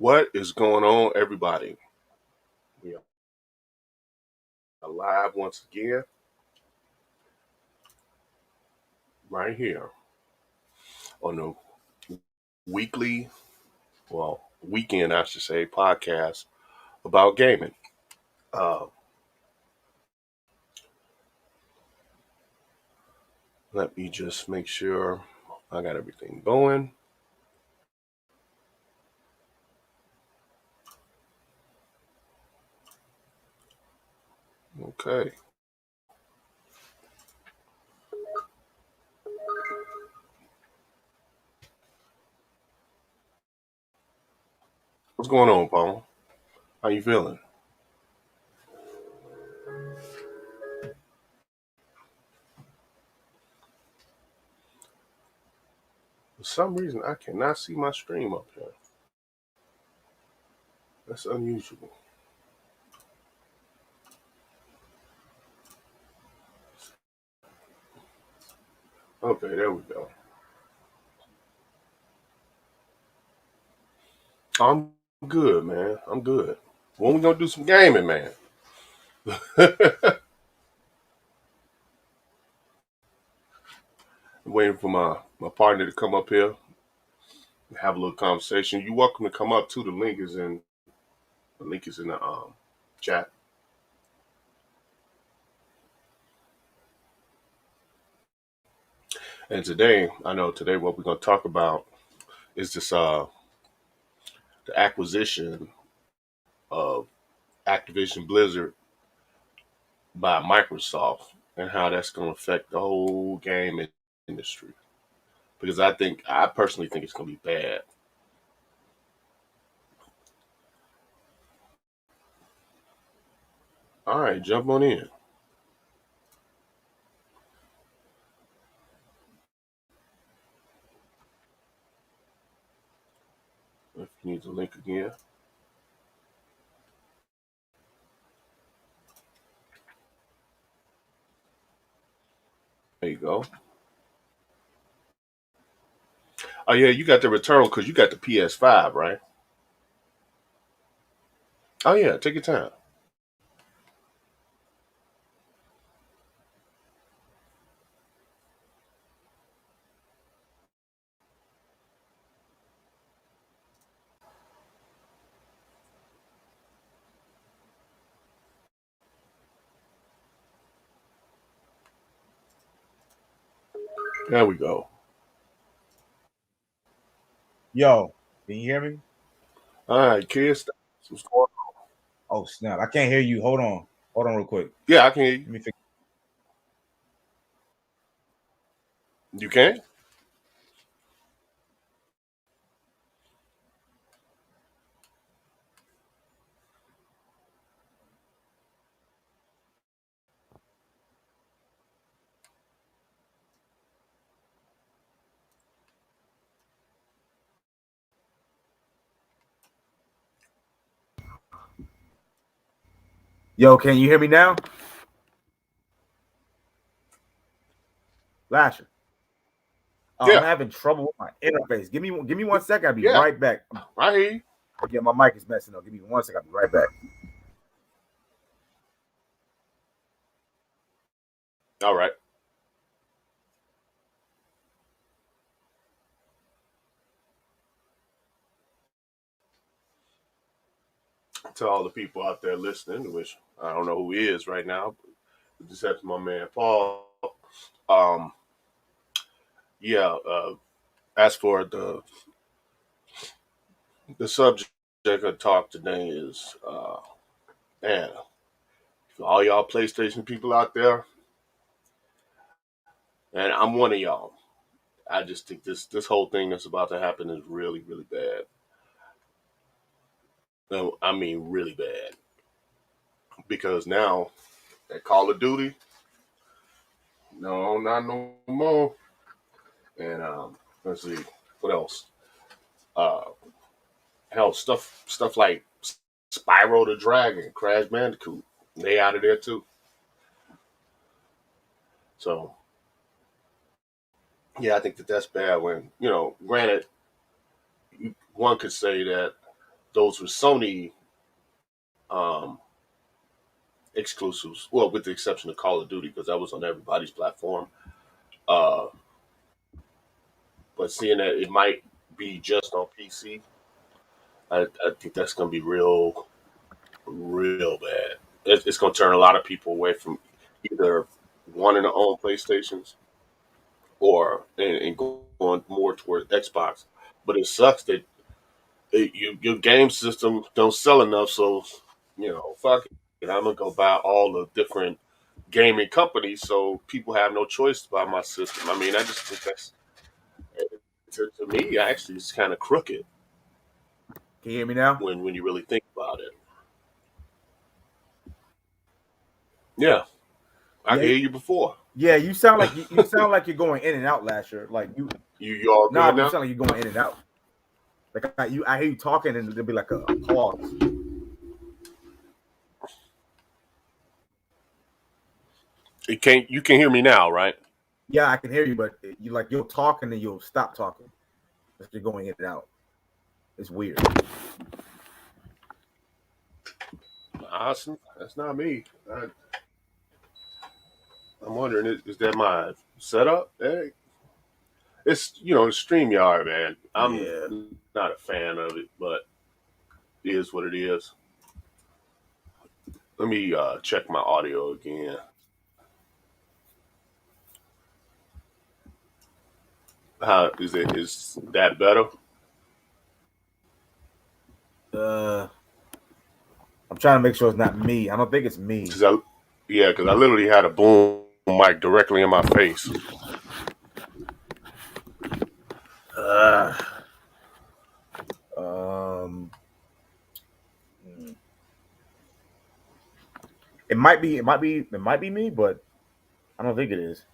What is going on, everybody? We are live once again, right here on the weekly, weekend, I should say, podcast about gaming. Uh, Let me just make sure I got everything going. Okay. What's going on, Paul? How you feeling? For some reason, I cannot see my stream up here. That's unusual. Okay, there we go. I'm good, man. I'm good. When we gonna do some gaming, man? I'm waiting for my partner to come up here and have a little conversation. You're welcome to come up too. The link is in the chat. And today what we're gonna talk about is this the acquisition of Activision Blizzard by Microsoft and how that's gonna affect the whole game industry. Because I personally think it's gonna be bad. All right, jump on in. If you need the link again, there you go. Oh yeah, you got the return because you got the PS5, right? Oh yeah, take your time. There we go. Yo, can you hear me? All right, kids. What's going on? Oh snap! I can't hear you. Hold on, real quick. Yeah, I can hear you. Let me fix. You can? Yo, can you hear me now? Lasher. Oh, Yeah, I'm having trouble with my interface. Give me 1 second. I'll be yeah. right back. I hear you. Yeah, my mic is messing up. Give me 1 second. I'll be right back. All right. To all the people out there listening, which I don't know who he is right now, but just that's my man Paul. Um, yeah. As for the subject of talk today is, man, for all y'all PlayStation people out there, and I'm one of y'all. I just think this whole thing that's about to happen is really really bad. No, I mean really bad because now that Call of Duty, no, not no more. And let's see what else. Uh, Hell, stuff like Spyro the Dragon, Crash Bandicoot, they out of there too. So yeah, I think that's bad. When granted, one could say that those were Sony um, exclusives. Well, with the exception of Call of Duty, because that was on everybody's platform. Uh, but seeing that it might be just on PC, I think that's going to be real bad. It's going to turn a lot of people away from either wanting to own PlayStations or and going more towards Xbox. But it sucks that your game system don't sell enough, so fuck it. I'm gonna go buy all the different gaming companies, so people have no choice to buy my system. I mean, I just think that's to me actually it's kind of crooked Can you hear me now? when you really think about it. Yeah, I Yeah, can hear you before. yeah. You sound like you sound like you're going in and out, Lasher. Like you, You all nah, good you now? sound like you're going in and out. Like I hear you talking, and there'll be like a pause. You can hear me now, right? Yeah, I can hear you, but you'll talk and then you'll stop talking. You're going in and out. It's weird. Awesome. That's not me. I'm wondering, is that my setup? Hey, it's the StreamYard, man. I'm Yeah. not a fan of it, but it is what it is. Let me check my audio again. How is it? Is that better? I'm trying to make sure it's not me. I don't think it's me. Because I literally had a boom mic directly in my face. Um, it might be me, but I don't think it is.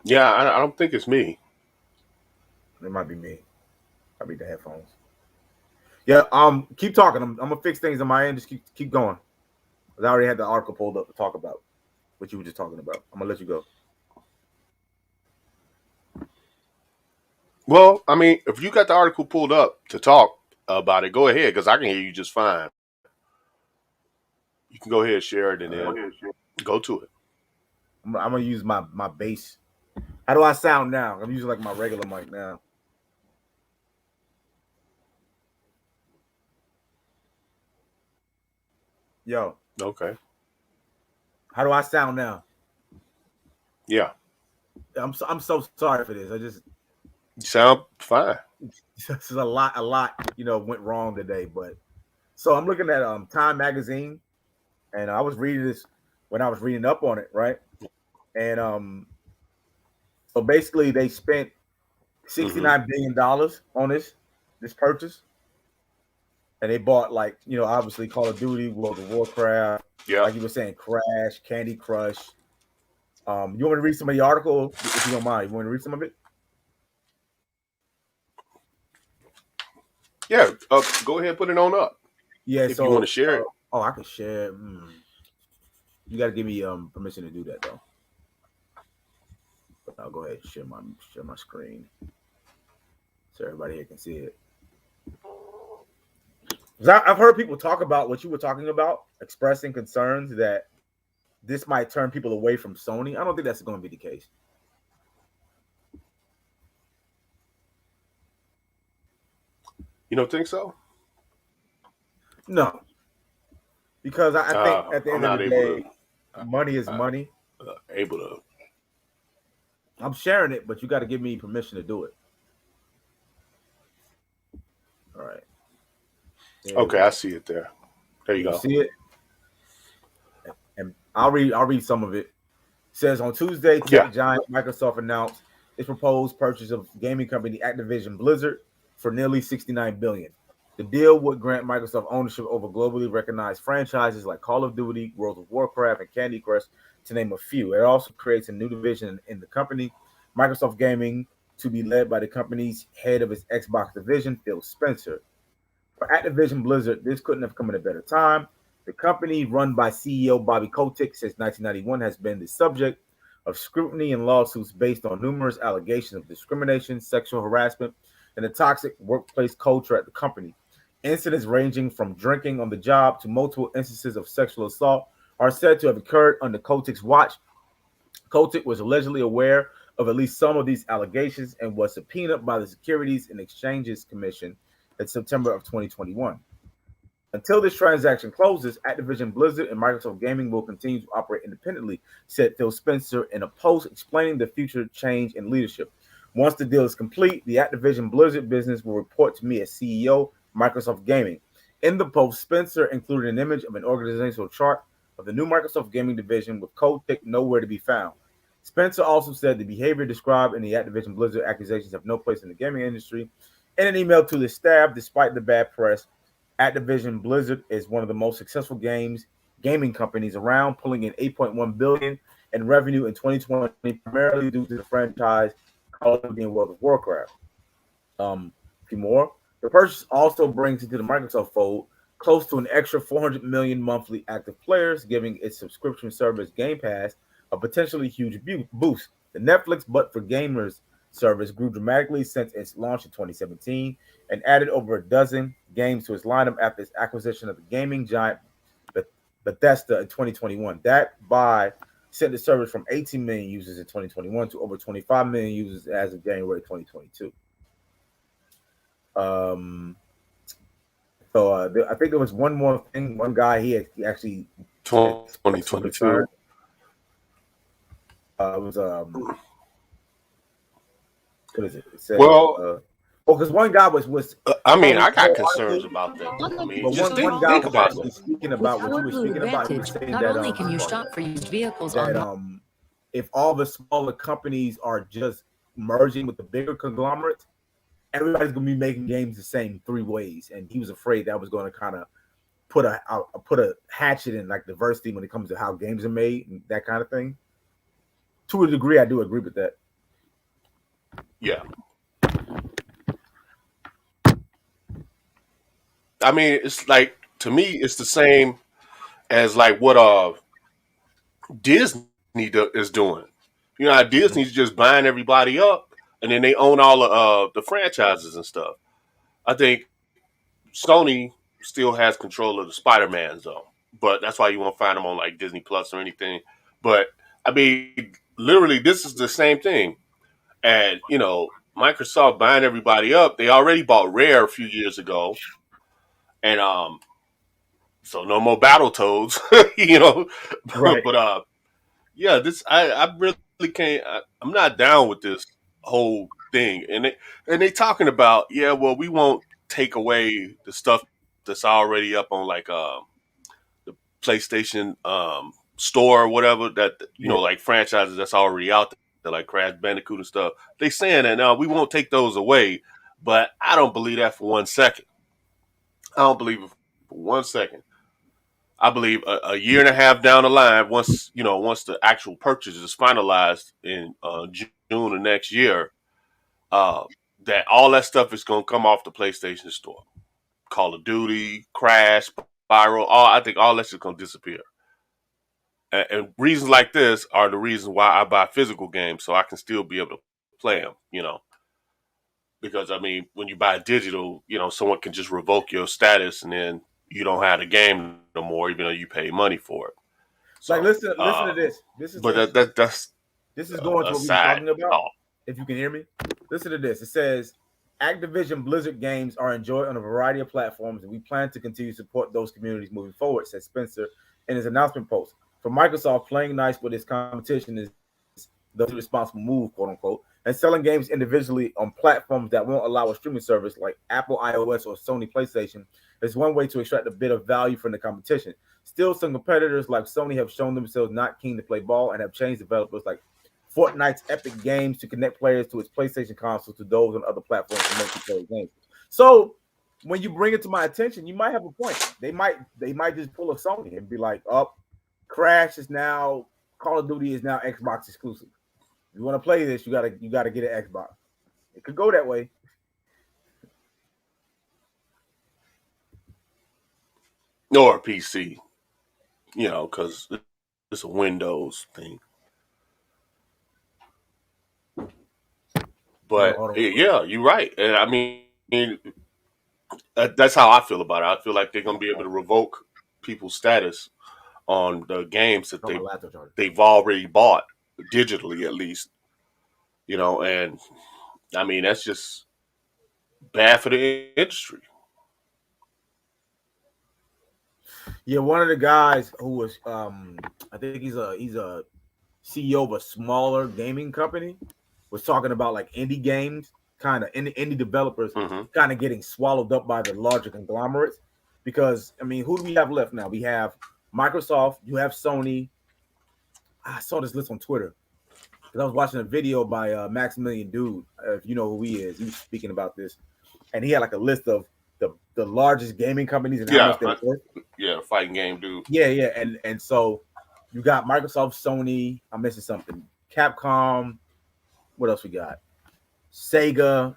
Yeah, I don't think it's me. It might be me. Might be the headphones. Yeah. Keep talking. I'm gonna fix things on my end. Just keep going. I already had the article pulled up to talk about what you were just talking about. I'm gonna let you go. Well, I mean, if you got the article pulled up to talk about it, go ahead because I can hear you just fine. You can go ahead, share it, and then go to it. I'm gonna use my bass. How do I sound now? I'm using like my regular mic now. Yo. Okay. How do I sound now? Yeah. I'm so sorry for this. You sound fine. This is a lot went wrong today. But so I'm looking at Time magazine, and I was reading this when I was reading up on it, right? And so basically they spent $69 billion on this purchase, and they bought obviously Call of Duty, World of Warcraft, like you were saying, Crash, Candy Crush. You want me to read some of the article if you don't mind? You want me to read some of it? Yeah, go ahead and put it on up. Yeah, if you want to share it. I can share. You got to give me permission to do that though. But I'll go ahead and share my screen so everybody here can see it. I've heard people talk about what you were talking about, expressing concerns that this might turn people away from Sony. I don't think that's going to be the case. You don't think so? No, because I think at the end of the day, money is money. Able to. I'm sharing it, but you got to give me permission to do it. All right. Okay, I see it there. There you go. See it? And I'll read some of it. It says on Tuesday, tech giant Microsoft announced its proposed purchase of gaming company Activision Blizzard for nearly $69 billion. The deal would grant Microsoft ownership over globally recognized franchises like Call of Duty, World of Warcraft, and Candy Crush, to name a few. It also creates a new division in the company, Microsoft Gaming, to be led by the company's head of its Xbox division, Phil Spencer. For Activision Blizzard, this couldn't have come at a better time. The company, run by CEO Bobby Kotick since 1991, has been the subject of scrutiny and lawsuits based on numerous allegations of discrimination, sexual harassment, and the toxic workplace culture at the company. Incidents ranging from drinking on the job to multiple instances of sexual assault are said to have occurred under Kotick's watch. Kotick was allegedly aware of at least some of these allegations and was subpoenaed by the Securities and Exchanges Commission in September of 2021. Until this transaction closes, Activision Blizzard and Microsoft Gaming will continue to operate independently, said Phil Spencer in a post explaining the future change in leadership. Once the deal is complete, the Activision Blizzard business will report to me as CEO, Microsoft Gaming. In the post, Spencer included an image of an organizational chart of the new Microsoft Gaming division with Kotick nowhere to be found. Spencer also said the behavior described in the Activision Blizzard accusations have no place in the gaming industry. In an email to the staff, despite the bad press, Activision Blizzard is one of the most successful gaming companies around, pulling in $8.1 billion in revenue in 2020, primarily due to the franchise Call of Duty and World of Warcraft. A few more. The purchase also brings into the Microsoft fold close to an extra 400 million monthly active players, giving its subscription service Game Pass a potentially huge boost. The Netflix But for Gamers service grew dramatically since its launch in 2017 and added over a dozen games to its lineup after its acquisition of the gaming giant Bethesda in 2021. That buy sent the service from 18 million users in 2021 to over 25 million users as of January 2022. I think there was one more thing. One guy he actually 2022. It was what is it? It said, because one guy was. I mean, I got concerns about that. I mean, but just one guy think was about actually it. speaking about what you were speaking about. He was saying not that only can you shop for used vehicles that if all the smaller companies are just merging with the bigger conglomerates, everybody's gonna be making games the same three ways, and he was afraid that was going to kind of put a hatchet in like diversity when it comes to how games are made and that kind of thing. To a degree, I do agree with that. Yeah. I mean, it's like, to me, it's the same as like what Disney is doing. You know how Disney's just buying everybody up, and then they own all of the franchises and stuff. I think Sony still has control of the Spider-Man zone, but that's why you won't find them on like Disney Plus or anything. But I mean, literally, this is the same thing. And Microsoft buying everybody up. They already bought Rare a few years ago, and so no more Battletoads, Right. But yeah, this I really can't. I'm not down with this whole thing, and they talking about, yeah, well, we won't take away the stuff that's already up on like the PlayStation store or whatever, that like franchises that's already out there, like Crash Bandicoot and stuff. They saying that now we won't take those away, but I don't believe that for 1 second. I don't believe it for 1 second. I believe a year and a half down the line, once the actual purchase is finalized in June of next year, that all that stuff is going to come off the PlayStation Store. Call of Duty, Crash, Spyro, I think all that's just going to disappear. And reasons like this are the reasons why I buy physical games, so I can still be able to play them. Because I mean, when you buy digital, someone can just revoke your status, and then you don't have the game no more, even though you pay money for it. So, like listen to this. This is going to what we were talking about. thought. If you can hear me, listen to this. It says Activision Blizzard games are enjoyed on a variety of platforms, and we plan to continue to support those communities moving forward, said Spencer in his announcement post. For Microsoft, playing nice with its competition is the responsible move, quote unquote, and selling games individually on platforms that won't allow a streaming service like Apple iOS or Sony PlayStation is one way to extract a bit of value from the competition. Still, some competitors like Sony have shown themselves not keen to play ball and have changed developers like Fortnite's Epic Games to connect players to its PlayStation console to those on other platforms to multiplayer games. So when you bring it to my attention, you might have a point. They might just pull a Sony and be like, "Oh, Crash is now Call of Duty is now Xbox exclusive. If you want to play this, you gotta get an Xbox." It could go that way. Or a PC, because it's a Windows thing. But Hold on. yeah, you're right. And I mean, that's how I feel about it. I feel like they're gonna be able to revoke people's status on the games that Hold on, my laptop charger. they've already bought digitally, at least. And I mean that's just bad for the industry. Yeah, one of the guys who was I think he's a CEO of a smaller gaming company was talking about like indie games, kind of indie developers kind of getting swallowed up by the larger conglomerates. Because I mean, who do we have left now? We have Microsoft, you have Sony. I saw this list on Twitter because I was watching a video by Maximilian Dude. If you know who he is, he was speaking about this, and he had like a list of the largest gaming companies and how much they're worth. Yeah, fighting game dude. Yeah, and so you got Microsoft, Sony. I'm missing something. Capcom. What else we got? Sega.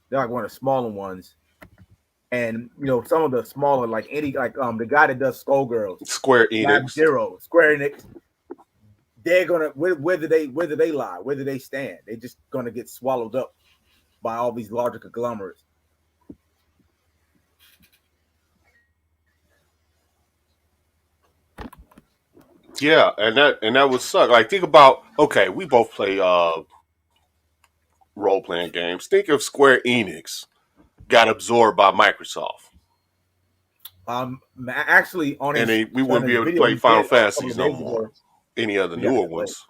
They're like one of the smaller ones. And some of the smaller, like the guy that does Skullgirls, Square Enix, Zero, Square Enix. They're gonna whether they lie, whether they stand, they're just gonna get swallowed up by all these larger conglomerates. Yeah, and that would suck. Like think about we both play role playing games. Think if Square Enix got absorbed by Microsoft. Actually, we wouldn't be able to play Final Fantasies no more. Any other newer ones.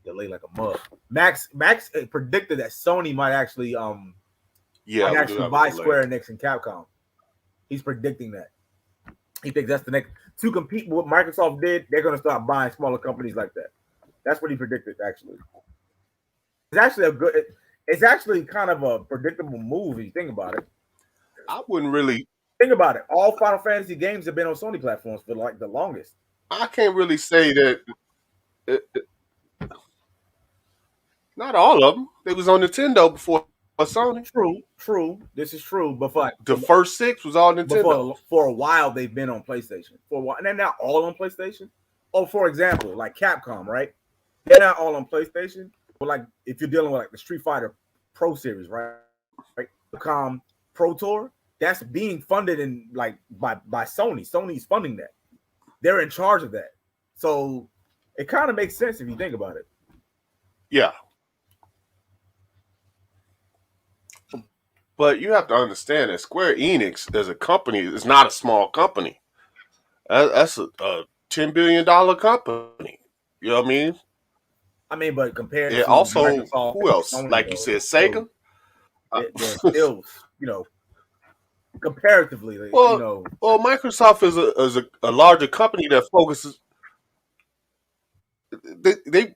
Delay like a mug. Max predicted that Sony might actually buy Square Enix and Capcom. He's predicting that. He thinks that's the next to compete with what Microsoft did. They're going to start buying smaller companies like that. That's what he predicted. Actually, it's actually kind of a predictable move if you think about it. I wouldn't really think about it. All Final Fantasy games have been on Sony platforms for like the longest. I can't really say that. Not all of them. They was on Nintendo before Sony. True. This is true. But for the first 6 was all Nintendo. For a while, they've been on PlayStation. For a while, and they're not all on PlayStation. Oh, for example, like Capcom, right? They're not all on PlayStation. But like if you're dealing with like the Street Fighter Pro Series, right? Capcom Pro Tour, that's being funded by Sony. Sony's funding that. They're in charge of that. So it kind of makes sense if you think about it. Yeah. But you have to understand that Square Enix as a company is not a small company. That's a $10 billion company. You know what I mean? I mean, but compared to also, Microsoft, who else? Sony, like you said, Sega? They're still, comparatively, well, Microsoft is a larger company that focuses.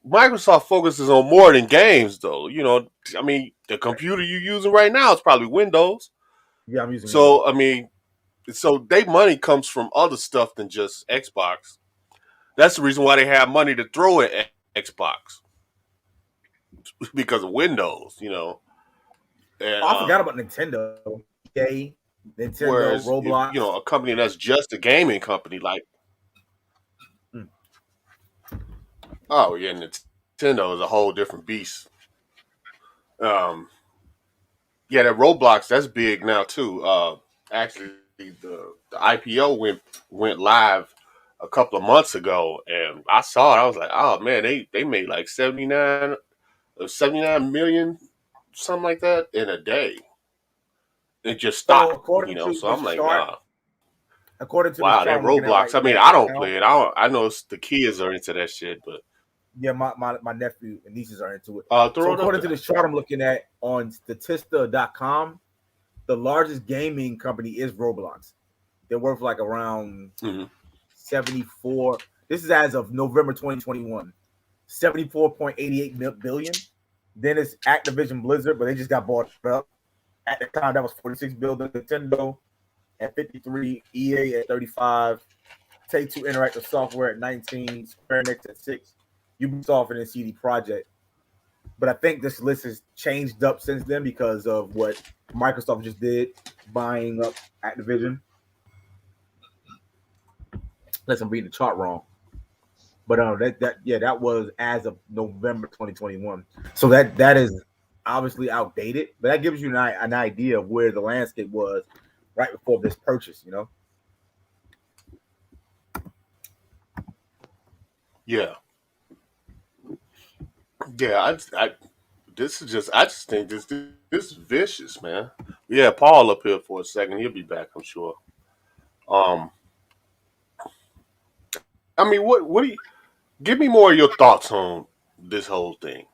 Microsoft focuses on more than games, though. I mean, the computer you're using right now is probably Windows. Yeah, I'm using. So Windows. I mean, their money comes from other stuff than just Xbox. That's the reason why they have money to throw at Xbox because of Windows. And, I forgot about Nintendo. Nintendo, whereas, Roblox. A company that's just a gaming company, like. Oh yeah, Nintendo is a whole different beast. Yeah, that Roblox, that's big now too. Actually, the IPO went live a couple of months ago, and I saw it. I was like, oh man, they made like 79 million, something like that, in a day. It just stopped, So I'm like, nah. According to that Roblox. I mean, I don't play it. I know the kids are into that shit, but. Yeah, my nephew and nieces are into it. So according to this chart I'm looking at on Statista.com, the largest gaming company is Roblox. They're worth like around 74. This is as of November 2021. 74.88 billion. Then it's Activision Blizzard, but they just got bought up. At the time, that was 46 billion. Nintendo at 53, EA at 35, Take-Two Interactive Software at 19, Square Enix at 6. Ubisoft and CD Projekt. But I think this list has changed up since then because of what Microsoft just did, buying up Activision. Unless I'm reading the chart wrong. But that was as of November 2021. So that is obviously outdated, but that gives you an idea of where the landscape was right before this purchase. Yeah, yeah. I just think this is vicious, man. Yeah, Paul up here for a second. He'll be back, I'm sure. Um, I mean, what do you give me more of your thoughts on this whole thing?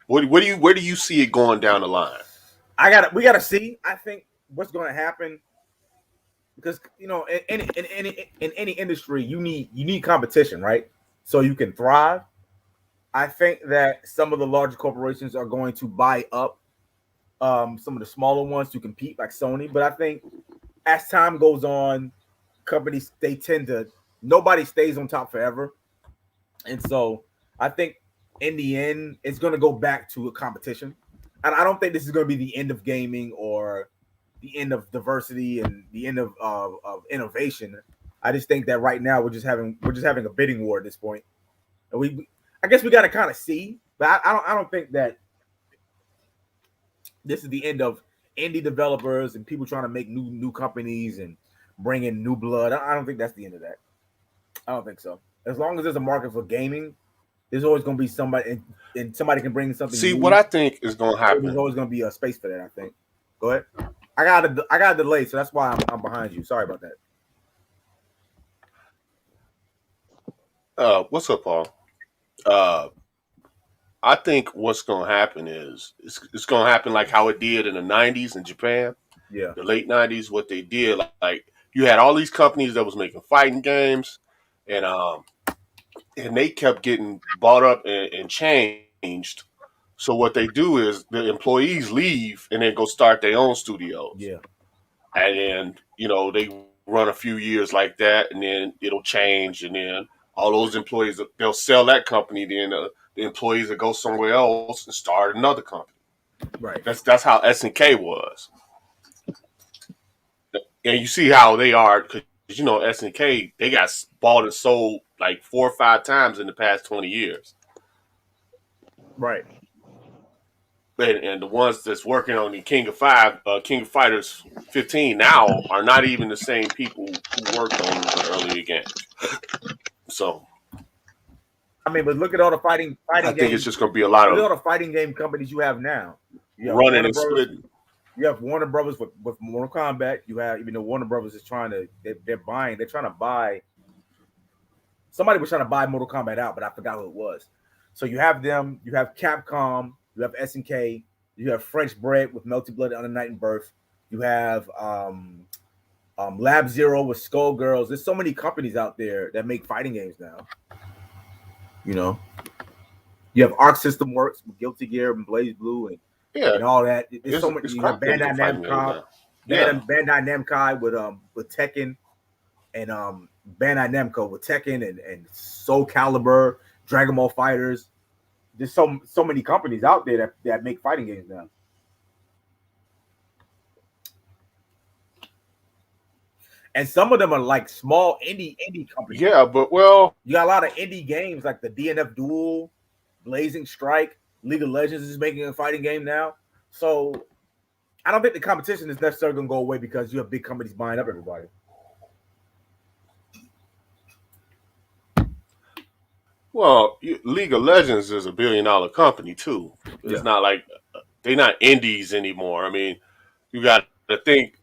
Where do you see it going down the line? We gotta see. I think what's going to happen because in any industry you need competition, right? So you can thrive. I think that some of the larger corporations are going to buy up some of the smaller ones to compete, like Sony. But I think as time goes on, companies they tend to nobody stays on top forever, and so I think in the end it's going to go back to a competition. And I don't think this is going to be the end of gaming or the end of diversity and the end of innovation. I just think that right now we're just having a bidding war at this point, and I guess we got to kind of see, but I don't think that this is the end of indie developers and people trying to make new companies and bring in new blood. I don't think that's the end of that. I don't think so. As long as there's a market for gaming, there's always going to be somebody, and somebody can bring something. See, new. what I think is going to happen. There's always going to be a space for that. I think. Go ahead. I got a delay, so that's why I'm behind you. Sorry about that. What's up, Paul? I think what's going to happen is it's going to happen like how it did in the 90s in Japan. Yeah. The late 90s, what they did, like you had all these companies that was making fighting games, and they kept getting bought up and changed. So what they do is the employees leave and then go start their own studios. Yeah. And then, they run a few years like that, and then it'll change, and then all those employees, they'll sell that company, then the employees will go somewhere else and start another company. Right. That's how SNK was. And you see how they are, because, SNK, they got bought and sold like 4 or 5 times in the past 20 years. Right. And the ones that's working on the King of Fighters 15 now are not even the same people who worked on the earlier games. So, I mean, but look at all the fighting I games. think it's just going to be a lot Look at of all the fighting game companies you have now. You have running and splitting. You have Warner Brothers with Mortal Kombat. You have, even though Warner Brothers is they're trying to buy. Somebody was trying to buy Mortal Kombat out, but I forgot who it was. So you have them. You have Capcom. You have SNK. You have French Bread with Melty Blood on the Night and Birth. You have Lab Zero with Skullgirls. There's so many companies out there that make fighting games now. You have Arc System Works with Guilty Gear and Blaze Blue and all that. There's so many. You have Bandai Namco. Bandai Namco with Tekken and Bandai Namco with Tekken and Soul Calibur, Dragon Ball Fighters. There's so many companies out there that make fighting games now. And some of them are like small indie companies. Yeah, but you got a lot of indie games like the DNF Duel, Blazing Strike, League of Legends is making a fighting game now. So I don't think the competition is necessarily going to go away because you have big companies buying up everybody. Well, League of Legends is a $1 billion company too. It's not like they're not indies anymore. I mean, you got to think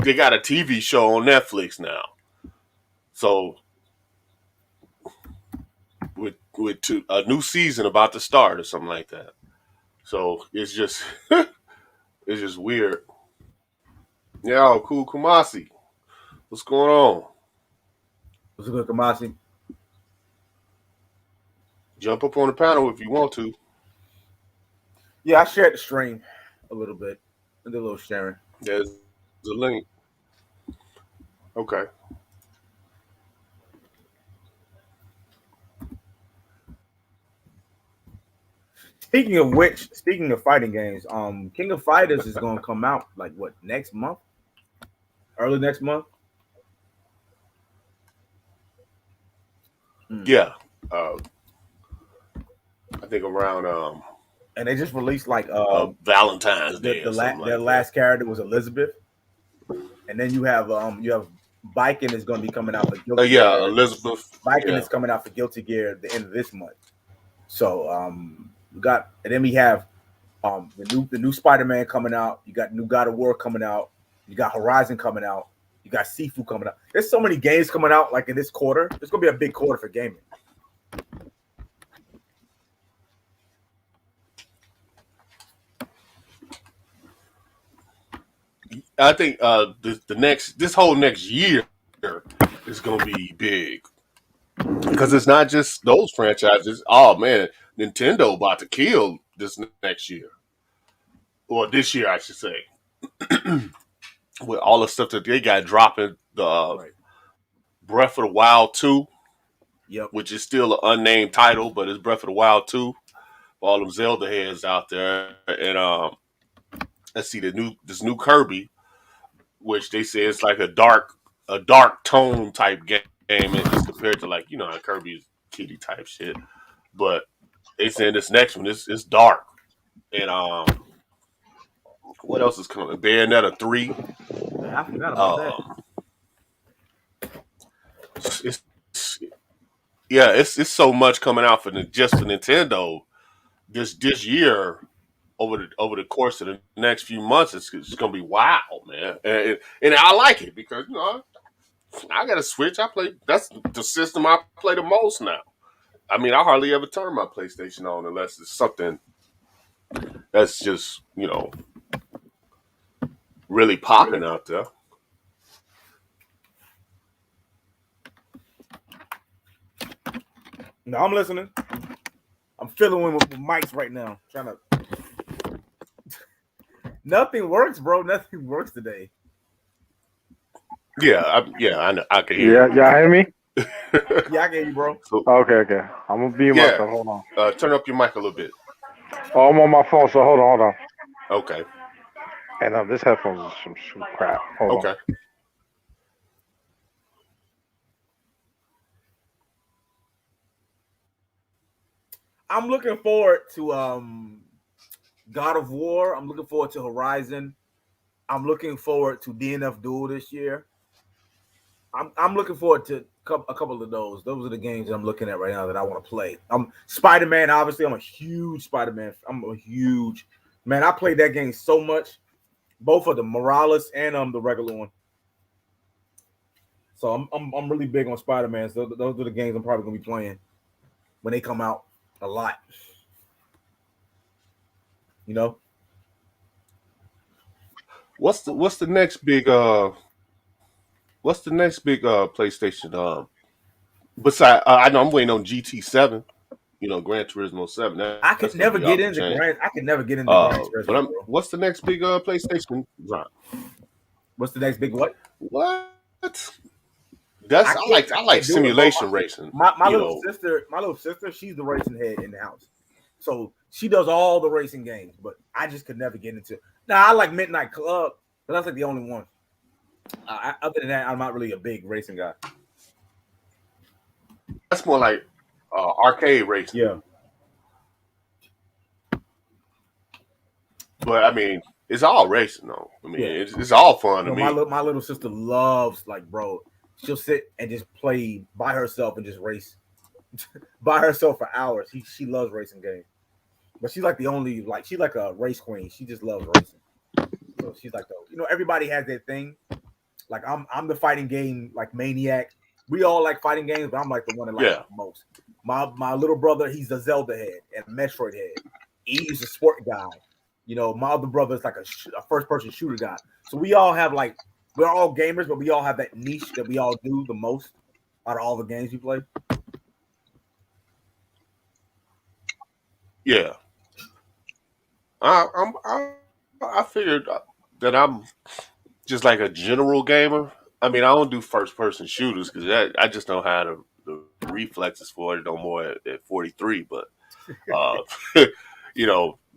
they got a TV show on Netflix now. So with a new season about to start or something like that. So it's just it's just weird. Yeah, cool, Kumasi. What's going on? What's good, Kamasi? Jump up on the panel if you want to. Yeah, I shared the stream a little bit. I did a little sharing. There's a link. Okay. Speaking of fighting games, King of Fighters is gonna come out like what, next month? Early next month? Yeah. I think around And they just released like Valentine's Day or something like their that. last character was Elizabeth, and then you have Viking is going to be coming out for Guilty Gear. Elizabeth. Viking is coming out for Guilty Gear at the end of this month. So we have the new Spider-Man coming out. You got new God of War coming out. You got Horizon coming out. You got Sifu coming out. There's so many games coming out like in this quarter. It's gonna be a big quarter for gaming. I think this whole next year is gonna be big because it's not just those franchises. Oh man, Nintendo about to kill this next year, or this year I should say, with all the stuff that they got dropping. The Breath of the Wild 2, which is still an unnamed title, but it's Breath of the Wild 2. For all them Zelda heads out there, and let's see this new Kirby, which they say is like a dark tone type game, as compared to like how Kirby's kitty type shit. But they saying this next one is dark, and what else is coming? Bayonetta 3. I forgot about that. It's so much coming out just for Nintendo this year. Over the course of the next few months, it's gonna be wild, man, and I like it because I got a Switch. That's the system I play the most now. I mean, I hardly ever turn my PlayStation on unless it's something that's just really popping out there. No, I'm listening. I'm fiddling with mics right now, trying to. Nothing works, bro. Nothing works today. I know. I can hear you. Yeah, hear me? Yeah, I can hear you, bro. So, okay. I'm gonna be myself. Hold on. Turn up your mic a little bit. Oh, I'm on my phone, so hold on. Okay. And this headphones is some crap. Hold on. I'm looking forward to God of War. I'm looking forward to Horizon. I'm looking forward to DNF Duel this year. I'm looking forward to a couple of those. Those are the games I'm looking at right now that I want to play. Spider-Man, obviously. I'm a huge Spider-Man. Man, I played that game so much. Both of the Morales and the regular one. So I'm really big on Spider-Man. So those are the games I'm probably gonna be playing when they come out a lot. What's the next big PlayStation? Besides, I know I'm waiting on GT7. Gran Turismo 7. I could never get into Gran Turismo. What's the next big PlayStation drop? What's the next big what? What? I like simulation racing. My little sister, she's the racing head in the house. So she does all the racing games, but I just could never get into it. Now I like Midnight Club, but that's like the only one. Other than that, I'm not really a big racing guy. That's more like arcade racing. Yeah. But I mean, it's all racing though. I mean, it's all fun to me. My little sister loves, bro, she'll sit and just play by herself and just race by herself for hours. She loves racing games. But she's like the only, she's like a race queen. She just loves racing. So she's like, everybody has their thing. Like I'm the fighting game maniac. We all like fighting games, but I'm like the one that likes the most. My little brother, he's a Zelda head and a Metroid head. He's a sport guy. My other brother is like a first-person shooter guy. So we all have we're all gamers, but we all have that niche that we all do the most out of all the games we play. Yeah. I figured that I'm just like a general gamer. I mean, I don't do first-person shooters because I just don't have the reflexes for it no more at 43. But,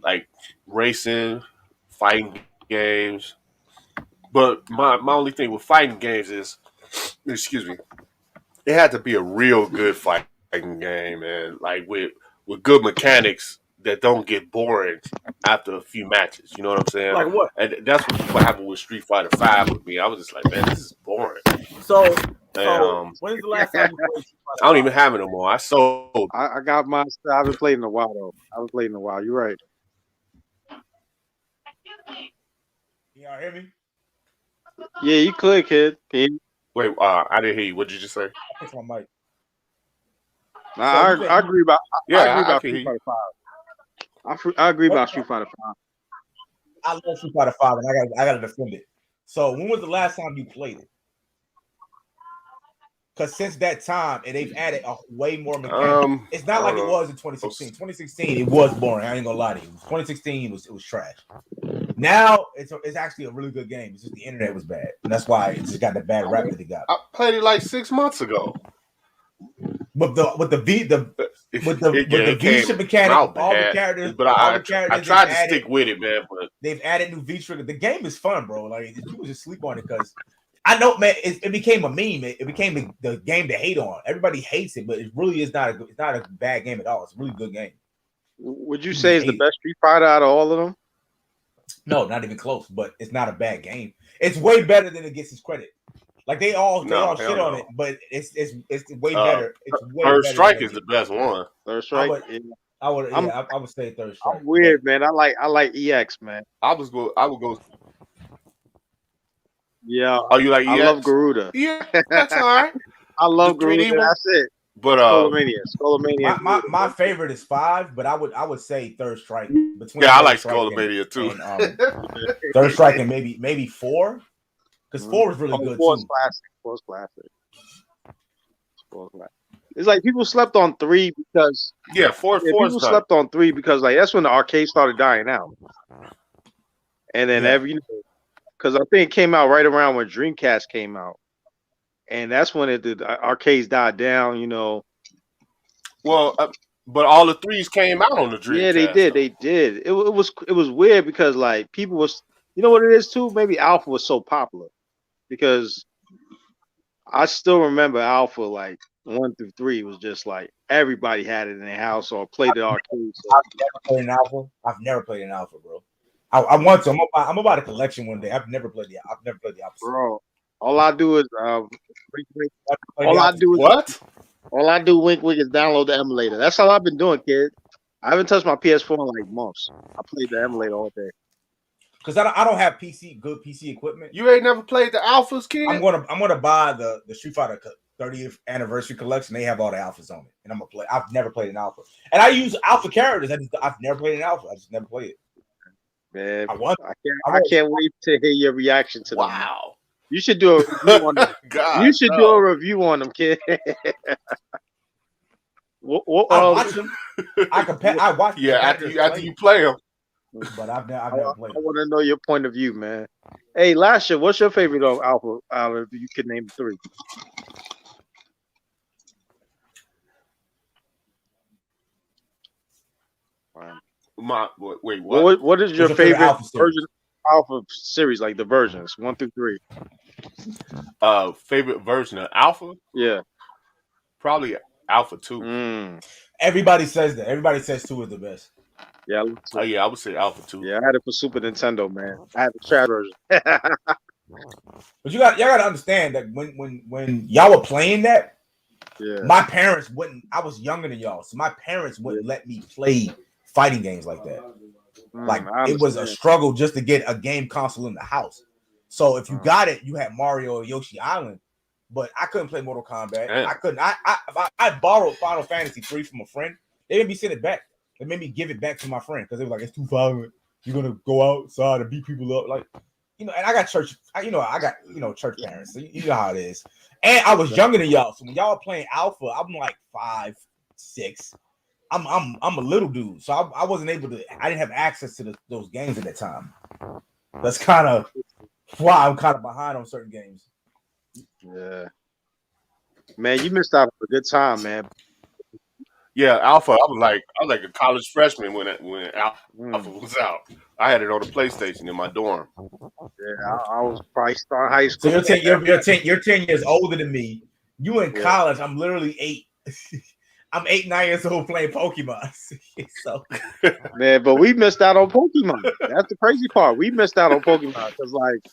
like racing, fighting games. But my only thing with fighting games is, excuse me, it had to be a real good fighting game, man. Like with good mechanics that don't get boring after a few matches. You know what I'm saying? Like what? And that's what happened with Street Fighter V with me. I was just like, man, this is boring. So And, when's the last time you played Street Fighter? I don't even have it no more. I sold. I got my. I haven't played in a while though. I haven't played in a while. You're right. Y'all hear me? Yeah, you could, kid. Wait, I didn't hear you. What did you say? I fixed my mic. Nah, So I agree about. Yeah, I agree I about can Street hear you. Fighter 5. I agree about Street Fighter 5. I love Street Fighter 5, and I gotta defend it. So when was the last time you played it? Because since that time, and they've added a way more mechanics. It's not like it was in 2016. 2016, it was boring. I ain't gonna lie to you. 2016 it was trash. Now it's actually a really good game. It's just the internet was bad, and that's why it just got the bad rap that it got. I played it like 6 months ago. With the V ship mechanic, all the characters, but I tried to stick with it, man. But they've added new V trigger. The game is fun, bro. Like people just sleep on it because I know, man. It became a meme. It became the game to hate on. Everybody hates it, but it really is not it's not a bad game at all. It's a really good game. Would you say it's the best Street Fighter out of all of them? No, not even close. But it's not a bad game. It's way better than it gets its credit. Like they all shit on it, but it's way better. It's way Third better Strike is the best one. Third Strike. I would say Third Strike. I'm weird, man. I like EX, man. I would go. Yeah. Oh, you like EX? I love Garuda. Yeah, that's all right. I love Garuda. That's it. But Skullomania. My favorite is 5, but I would say Third Strike. I like Skullomania too. And, Third Strike and maybe 4, because 4 is really good 4's too. classic. 4's classic. It's like people slept on 3 because people slept on 3 because like that's when the arcade started dying out. And then because I think it came out right around when Dreamcast came out. And that's when the arcades died down, you know. Well, but all the 3s came out on the Dreamcast. Yeah, they did. Though. They did. It was weird because like people was, you know what it is too? Maybe Alpha was so popular because I still remember Alpha like 1 through 3 was just like everybody had it in their house or played the arcade. So. I've never played an Alpha. I've never played an Alpha, bro. I want to. I'm about a collection one day. I've never played the Alpha. Bro. All I do is what? All I do, wink, is download the emulator. That's all I've been doing, kid. I haven't touched my PS4 in like months. I played the emulator all day. Because I don't have good PC equipment. You ain't never played the Alphas, kid? I'm gonna buy the Street Fighter 30th anniversary collection. They have all the Alphas on it, and I'm gonna play. I've never played an Alpha, and I use Alpha characters. I've never played an Alpha. I just never played it. Man, I can't wait to hear your reaction to them. Wow. You should do a review on them. You should do a review on them, kid. I watch them. I watch. Yeah, after you play them. But I've never played. I want to know your point of view, man. Hey, Lasha, what's your favorite of Alpha? If you could name 3. Wait, what? What is your favorite version? Alpha series, like the versions 1 through 3. Favorite version of Alpha? Yeah, probably Alpha 2. Everybody says that. Everybody says 2 is the best. Yeah. I would say Alpha 2. Yeah, I had it for Super Nintendo, man. I had the chat version. But y'all gotta understand that when y'all were playing that, my parents wouldn't. I was younger than y'all, so my parents wouldn't let me play fighting games like that. Like it was a struggle just to get a game console in the house. So if you got it, you had Mario or Yoshi Island, but I couldn't play Mortal Kombat. Damn. I couldn't. I borrowed Final Fantasy 3 from a friend. They made me send it back. They made me give it back to my friend because they were like, "It's too violent. You're gonna go outside and beat people up." Like, and I got church. I got church parents. So you know how it is. And I was younger than y'all, so when y'all were playing Alpha, I'm like 5, 6. I'm a little dude, so I wasn't able to. I didn't have access to those games at that time. That's kind of why I'm kind of behind on certain games. Yeah, man, you missed out on a good time, man. Yeah, Alpha. I was like a college freshman when Alpha was out. I had it on the PlayStation in my dorm. Yeah, I was probably starting high school. So you're 10 years older than me. You in college? I'm literally 8. I'm 8, 9 years old playing Pokemon. So man, but we missed out on Pokemon. That's the crazy part. We missed out on Pokemon because like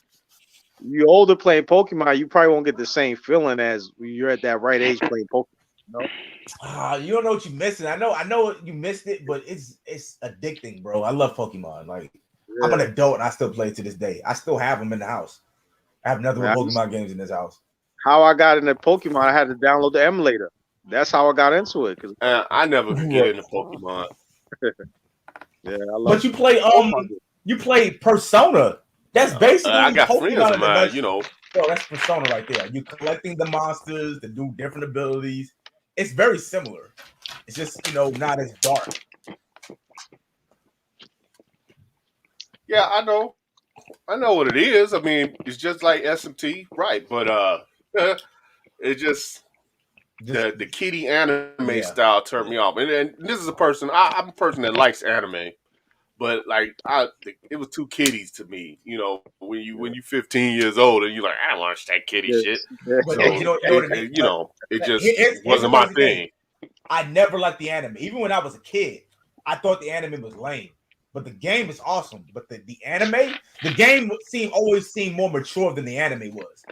you older playing Pokemon, you probably won't get the same feeling as when you're at that right age playing Pokemon. You know? You don't know what you're missing. I know you missed it, but it's addicting, bro. I love Pokemon. Like I'm an adult and I still play to this day. I still have them in the house. I have nothing but Pokemon games in this house. How I got into Pokemon, I had to download the emulator. That's how I got into it. I never could get into Pokemon. Yeah, I love. But you play Persona. That's basically I got Pokemon friends of mine, you know. Bro, that's Persona right there. You're collecting the monsters that do different abilities. It's very similar. It's just, not as dark. Yeah, I know what it is. I mean, it's just like SMT, right? But it just the kiddie anime style turned me off. And this is a person. I'm a person that likes anime, but like it was too kiddies to me. You know, when you 15 years old and you're like, I don't watch that kiddie shit. But So, it just wasn't my thing. I never liked the anime. Even when I was a kid, I thought the anime was lame. But the game is awesome. But the game always seemed more mature than the anime was.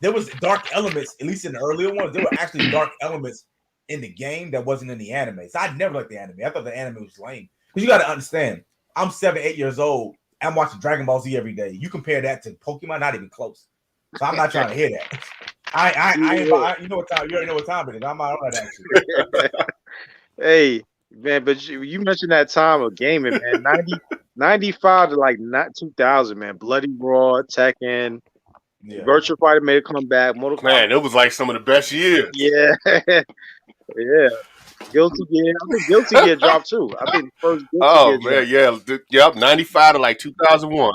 There was dark elements, at least in the earlier ones. There were actually dark elements in the game that wasn't in the anime. So I never liked the anime. I thought the anime was lame. Because you got to understand, I'm 7, 8 years old. I'm watching Dragon Ball Z every day. You compare that to Pokemon, not even close. So I'm not trying to hear that. You know what time? You already know what time it is. I'm not on that shit. Hey, man, but you mentioned that time of gaming, man. 95 to like 2000, man. Bloody Raw, Tekken, Virtual Fighter made a comeback. Mortal Kombat. Man, it was like some of the best years. Yeah, yeah. Guilty Gear. I think Guilty Gear dropped too. I think the first Guilty Gear man, yeah. 95 to like 2001.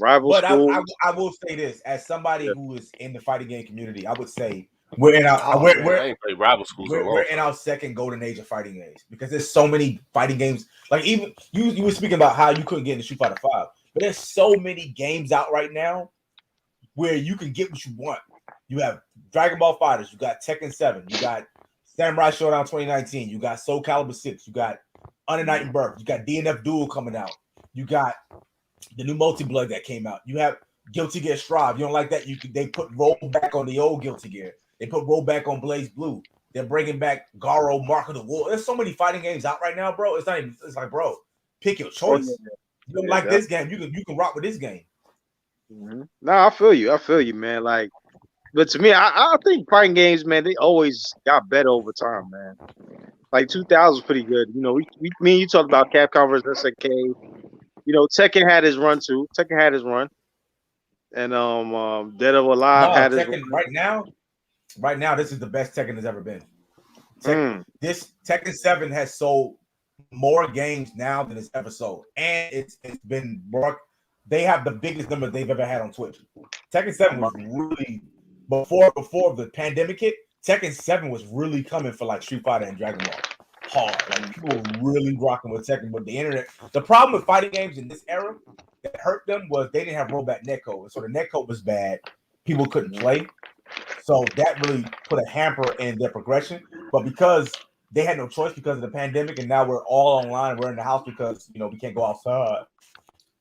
Rival School. I will say this as somebody who is in the fighting game community, I would say we're in our I ain't played Rival Schools we're in our second golden age of fighting games because there's so many fighting games. Like even you were speaking about how you couldn't get into Street Fighter 5, but there's so many games out right now where you can get what you want. You have Dragon Ball Fighters, you got Tekken 7, you got Samurai Showdown 2019, you got Soul Calibur 6, you got Unigniting Birth, you got DNF Duel coming out, you got the new Multi Blood that came out, you have Guilty Gear Strive. You don't like that? They put roll back on the old Guilty Gear. They put roll back on Blaze Blue. They're bringing back Garo, Mark of the Wolf. There's so many fighting games out right now, bro. It's like, bro, pick your choice. You don't like this game, you can rock with this game. Mm-hmm. No, I feel you, man. Like, but to me, I think fighting games, man, they always got better over time, man. Like 2000 was pretty good. You know, me and you talked about Capcom versus SNK. You know, Tekken had his run too. And Dead or Alive had his run. Right now, this is the best Tekken has ever been. This Tekken 7 has sold more games now than it's ever sold, and it's been brought. They have the biggest number they've ever had on Twitch. Tekken 7 was really before the pandemic hit. Tekken 7 was really coming for like Street Fighter and Dragon Ball hard. Like people were really rocking with Tekken, but the internet. The problem with fighting games in this era that hurt them was they didn't have rollback netcode, so the netcode was bad. People couldn't play, so that really put a hamper in their progression. But because they had no choice because of the pandemic, and now we're all online, we're in the house because we can't go outside.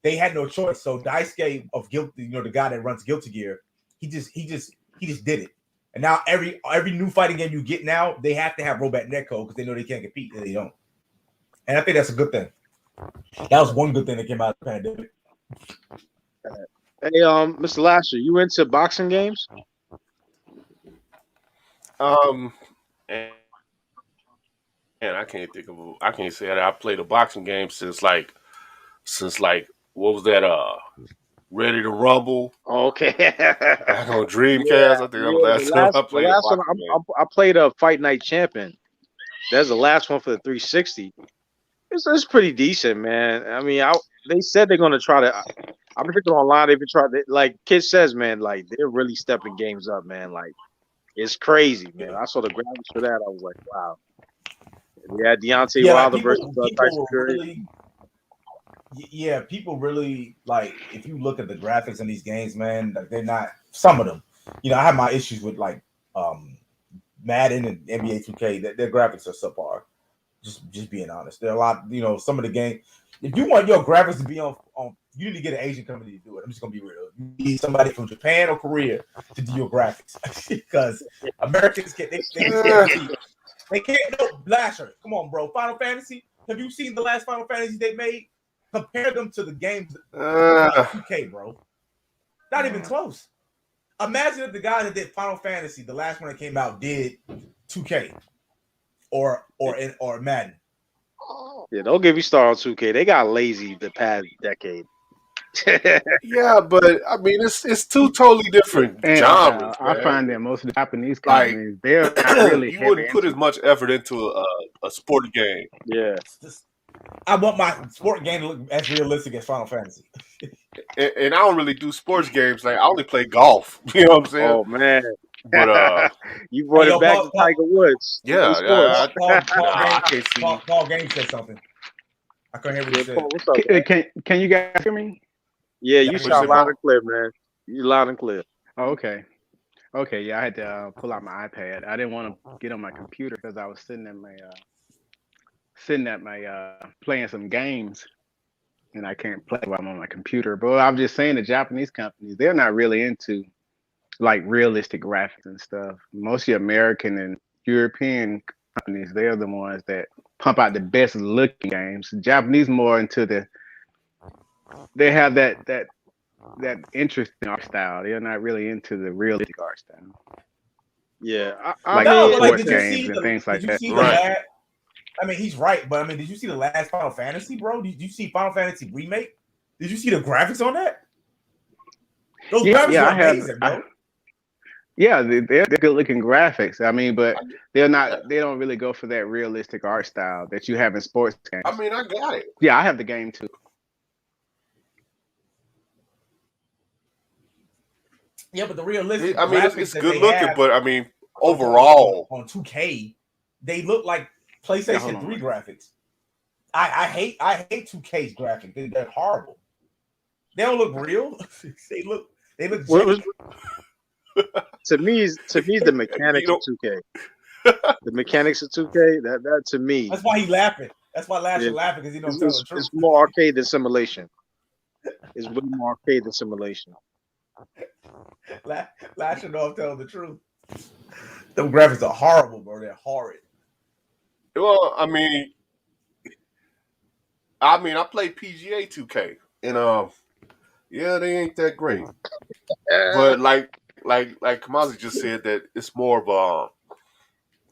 They had no choice. So Daisuke of Guilty, the guy that runs Guilty Gear, he just did it. And now every new fighting game you get now, they have to have rollback netcode because they know they can't compete and they don't. And I think that's a good thing. That was one good thing that came out of the pandemic. Hey, Mr. Lasher, you into boxing games? And I can't say that I played a boxing game since like what was that? Ready to Rumble. Okay. Back on Dreamcast. I think that was the last time I played. The last one I played a Fight Night Champion. That's the last one for the 360. It's pretty decent, man. I mean, they said they're gonna try to. I'm thinking online. They've been trying to, like Kid says, man. Like they're really stepping games up, man. Like it's crazy, man. I saw the graphics for that. I was like, wow. Yeah, Deontay Wilder versus Tyson Fury. People really like. If you look at the graphics in these games, man, like they're not. Some of them, I have my issues with like Madden and NBA 2K, their graphics are subpar. Just being honest, there are a lot. Some of the games. If you want your graphics to be on, you need to get an Asian company to do it. I'm just gonna be real. You need somebody from Japan or Korea to do your graphics because Americans can't. They can't. No, Blasher. Come on, bro. Final Fantasy. Have you seen the last Final Fantasy they made? Compare them to the games 2K, bro. Not even close. Imagine if the guy that did Final Fantasy, the last one that came out, did 2K or Madden. Yeah, don't get me started on 2K. They got lazy the past decade. Yeah, but I mean, it's two totally different genres. I find that most of the Japanese companies, they're not really. You wouldn't put as much effort into a sport game. Yeah. I want my sport game to look as realistic as Final Fantasy. And I don't really do sports games. Like I only play golf. You know what I'm saying? Oh man. But you brought it back to Tiger Woods. Yeah. Paul Gaines said something. I couldn't hear what you said. What's up, can you guys hear me? Yeah, you sound loud and clear, man. You loud and clear. Oh, okay. Okay, yeah, I had to pull out my iPad. I didn't want to get on my computer because I was sitting at my playing some games, and I can't play while I'm on my computer. But I'm just saying, the Japanese companies, they're not really into like realistic graphics and stuff. Most of the American and European companies, they're the ones that pump out the best looking games. The Japanese more into they have that interest in art style. They're not really into the realistic art style. Yeah, like sports games and things like that. Right. I mean, he's right, but I mean, did you see the last Final Fantasy, bro? Did you see Final Fantasy Remake? Did you see the graphics on that? Those graphics are amazing, bro. They're good looking graphics. I mean, but they don't really go for that realistic art style that you have in sports games. I mean, I got it. Yeah, I have the game too. Yeah, but the realistic. I mean, it's good looking, but I mean, overall on 2K, they look like PlayStation 3 graphics. I hate 2K's graphics. They're horrible. They don't look real. they look. To me, the mechanics of 2K. The mechanics of 2K. That to me. That's why he's laughing. That's why Lashley's laughing because he don't tell the truth. It's more arcade than simulation. It's way more arcade than simulation. Lashley know I'm telling the truth. Them graphics are horrible, bro. They're horrid. Well, I mean, I play PGA 2K, and yeah, they ain't that great. But like Kamazi just said, that it's more of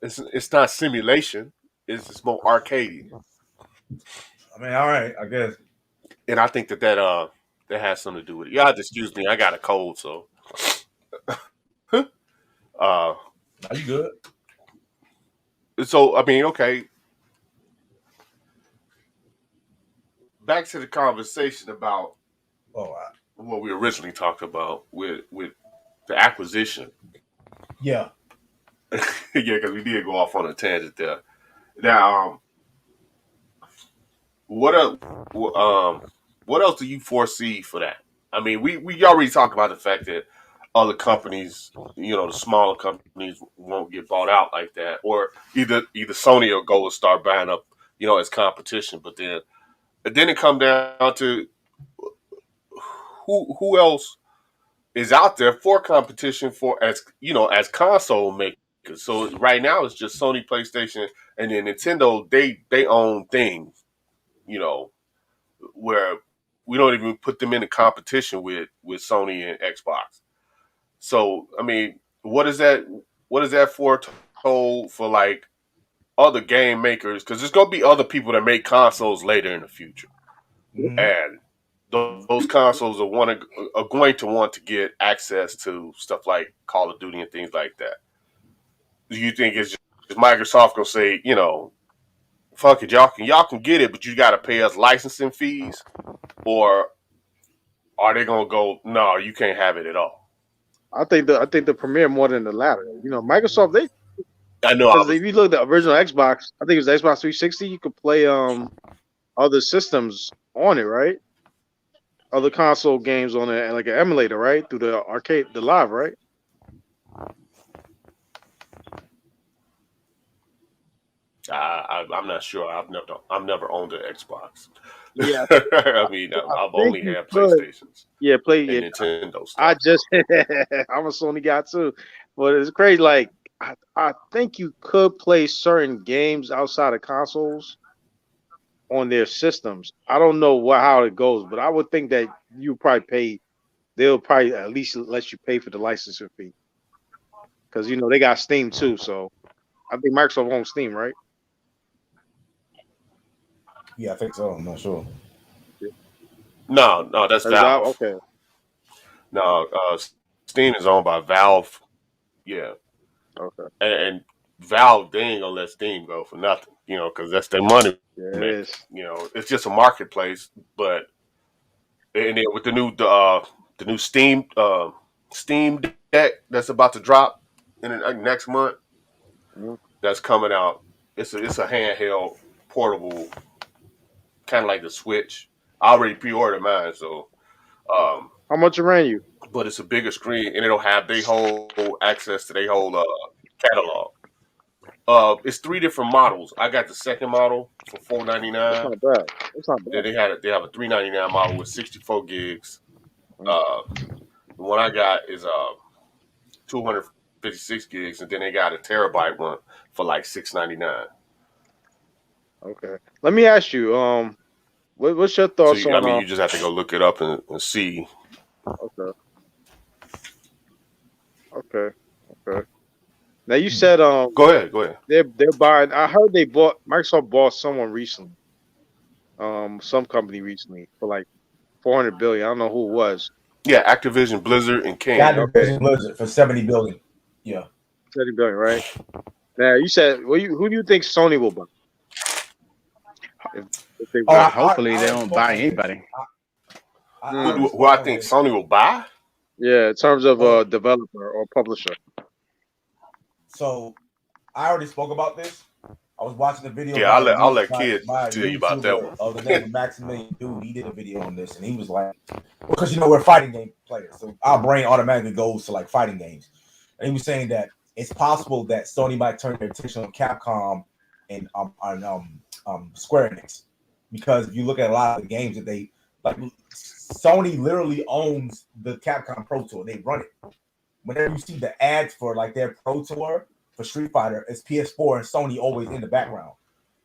it's not simulation. It's more arcade. I mean, all right, I guess. And I think that has something to do with it. Y'all excuse me, I got a cold, so. Are you good? So I mean, okay. Back to the conversation about what we originally talked about with the acquisition. Yeah. Yeah, because we did go off on a tangent there. Now, what else do you foresee for that? I mean, we already talked about the fact that other companies, the smaller companies won't get bought out like that, or either Sony or go and start buying up, as competition. But then it comes down to who else is out there for competition as console makers. So right now it's just Sony, PlayStation, and then Nintendo. They own things, where we don't even put them in a competition with Sony and Xbox. So I mean, what is that foretold for like other game makers? Because there's gonna be other people that make consoles later in the future, and those consoles are going to want to get access to stuff like Call of Duty and things like that. Do you think is Microsoft gonna say, fuck it, y'all can get it, but you got to pay us licensing fees, or are they gonna go, no, you can't have it at all? I think the Premier more than the latter. Microsoft I know. Because if you look at the original Xbox, I think it was Xbox 360. You could play other systems on it, right? Other console games on it, and like an emulator, right? Through the arcade, the live, right? I'm not sure. I've never owned an Xbox. Yeah, I mean, I I've think only you had could. PlayStations Yeah, play. and Yeah, Nintendo I stuff. just I'm a Sony guy too, but it's crazy. Like I think you could play certain games outside of consoles on their systems. I don't know how it goes, but I would think that you probably pay. They'll probably at least let you pay for the licensing fee because they got Steam too. So I think Microsoft owns Steam, right? Yeah, I think so. I'm not sure. No, that's Is that Valve. okay? No, Steam is owned by Valve. Yeah, Okay. and Valve, they ain't gonna let Steam go for nothing, because that's their money Yeah, it maker. is. It's just a marketplace, but and then with the new Steam Deck that's about to drop in the next month, Mhm. that's coming out. It's a handheld portable, kind of like the Switch. I already pre-ordered mine, so How much it ran you? but it's a bigger screen and it'll have their whole access to their whole catalog. It's 3 different models. I got the second model for It's $4.99. not bad. It's not Then bad. they have a $3.99 model with 64 gigs. Mhm. Uh, the one I got is 256 gigs, and then they got a terabyte one for like $6.99. Okay. Let me ask you. What's your So thoughts I on? mean, you just have to go look it up and see. Okay. Okay. Okay. Now you said Go ahead. they're buying. I heard Microsoft bought someone recently. Some company recently for like 400 billion. I don't know who it was. Yeah, Activision, Blizzard, and King. Okay. Activision Blizzard for $70 billion. Yeah. 30 billion, right? Now you said, who do you think Sony will buy? If, if they Oh, buy? Hopefully I they already don't spoke buy on this. anybody. I already Who spoke I on think this. Sony will buy? Yeah, in terms of Oh, developer or publisher. so I already spoke about this. I was watching a video Yeah, by I'll let Kid by a tell you about that YouTuber one. of the name of Maximilian Dude. He did a video on this, and he was like, because we're fighting game players, so our brain automatically goes to like fighting games. And he was saying that it's possible that Sony might turn their attention on Capcom and Square Enix, because if you look at a lot of the games that they like, Sony literally owns the Capcom Pro Tour. They run it. Whenever you see the ads for like their Pro Tour for Street Fighter, it's PS4 and Sony always in the background.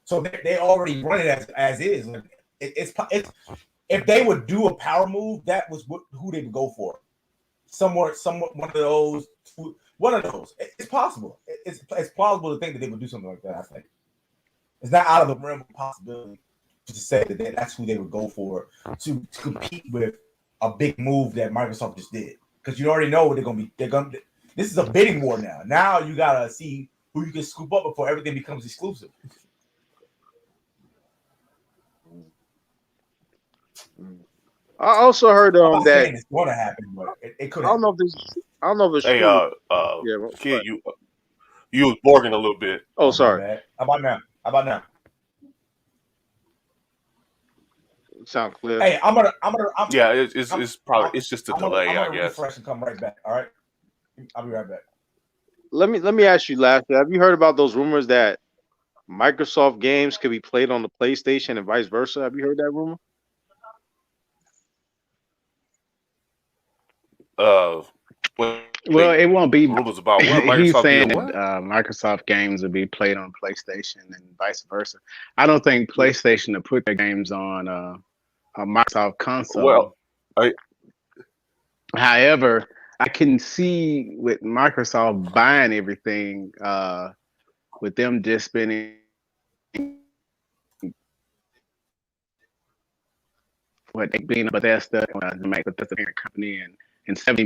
So they already run it as is. It's if they would do a power move, that was who they would go for. Somewhat one of those. It's possible. It's plausible to think that they would do something like that. I think it's not out of the realm of possibility to say that that's who they would go for to compete with a big move that Microsoft just did. Because you already know they're gonna be. This is a bidding war now. Now you gotta see who you can scoop up before everything becomes exclusive. I also heard I'm not that saying it's going to happen, but it could I don't happen. know if this. I don't know if it's Hey, true. Yeah. Kid, you was borging a little bit. Oh, My sorry. bad. How about now? Sound clear. Hey, Yeah, it's probably it's just a delay, I'm I gonna guess. refresh and come right back. All right, I'll be right back. Let me ask you last. Have you heard about those rumors that Microsoft games could be played on the PlayStation and vice versa? Have you heard that rumor? Well, it won't be. Rumors about what He's Microsoft saying did that what? Microsoft games will be played on PlayStation and vice versa. I don't think PlayStation will put their games on a Microsoft console. Well, However, I can see with Microsoft buying everything, with them just spending what they being Bethesda to make Bethesda parent company and 70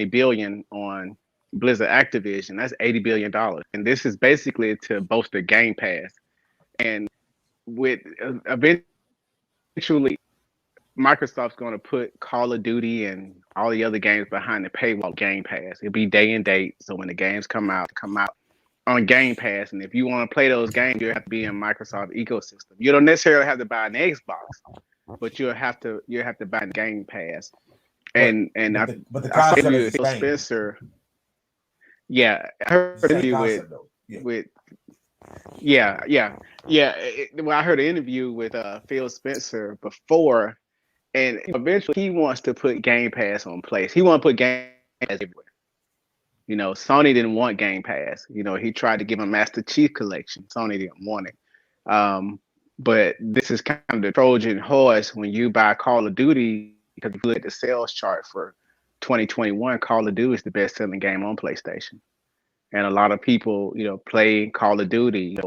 billion on Blizzard Activision. That's $80 billion. And this is basically to bolster Game Pass. And with eventually Microsoft's going to put Call of Duty and all the other games behind the paywall Game Pass. It'll be day and date. So when the games come out on Game Pass. And if you want to play those games, you have to be in Microsoft ecosystem. You don't necessarily have to buy an Xbox, but you'll have to buy Game Pass. And but the I concept saw is the same. Spencer. Yeah, I heard you with Yeah. Well, I heard an interview with Phil Spencer before, and eventually he wants to put Game Pass on place. He wants to put Game Pass everywhere. Sony didn't want Game Pass. He tried to give him Master Chief Collection. Sony didn't want it. But this is kind of the Trojan horse when you buy Call of Duty, because if you look at the sales chart for 2021, Call of Duty is the best-selling game on PlayStation. And a lot of people, play Call of Duty,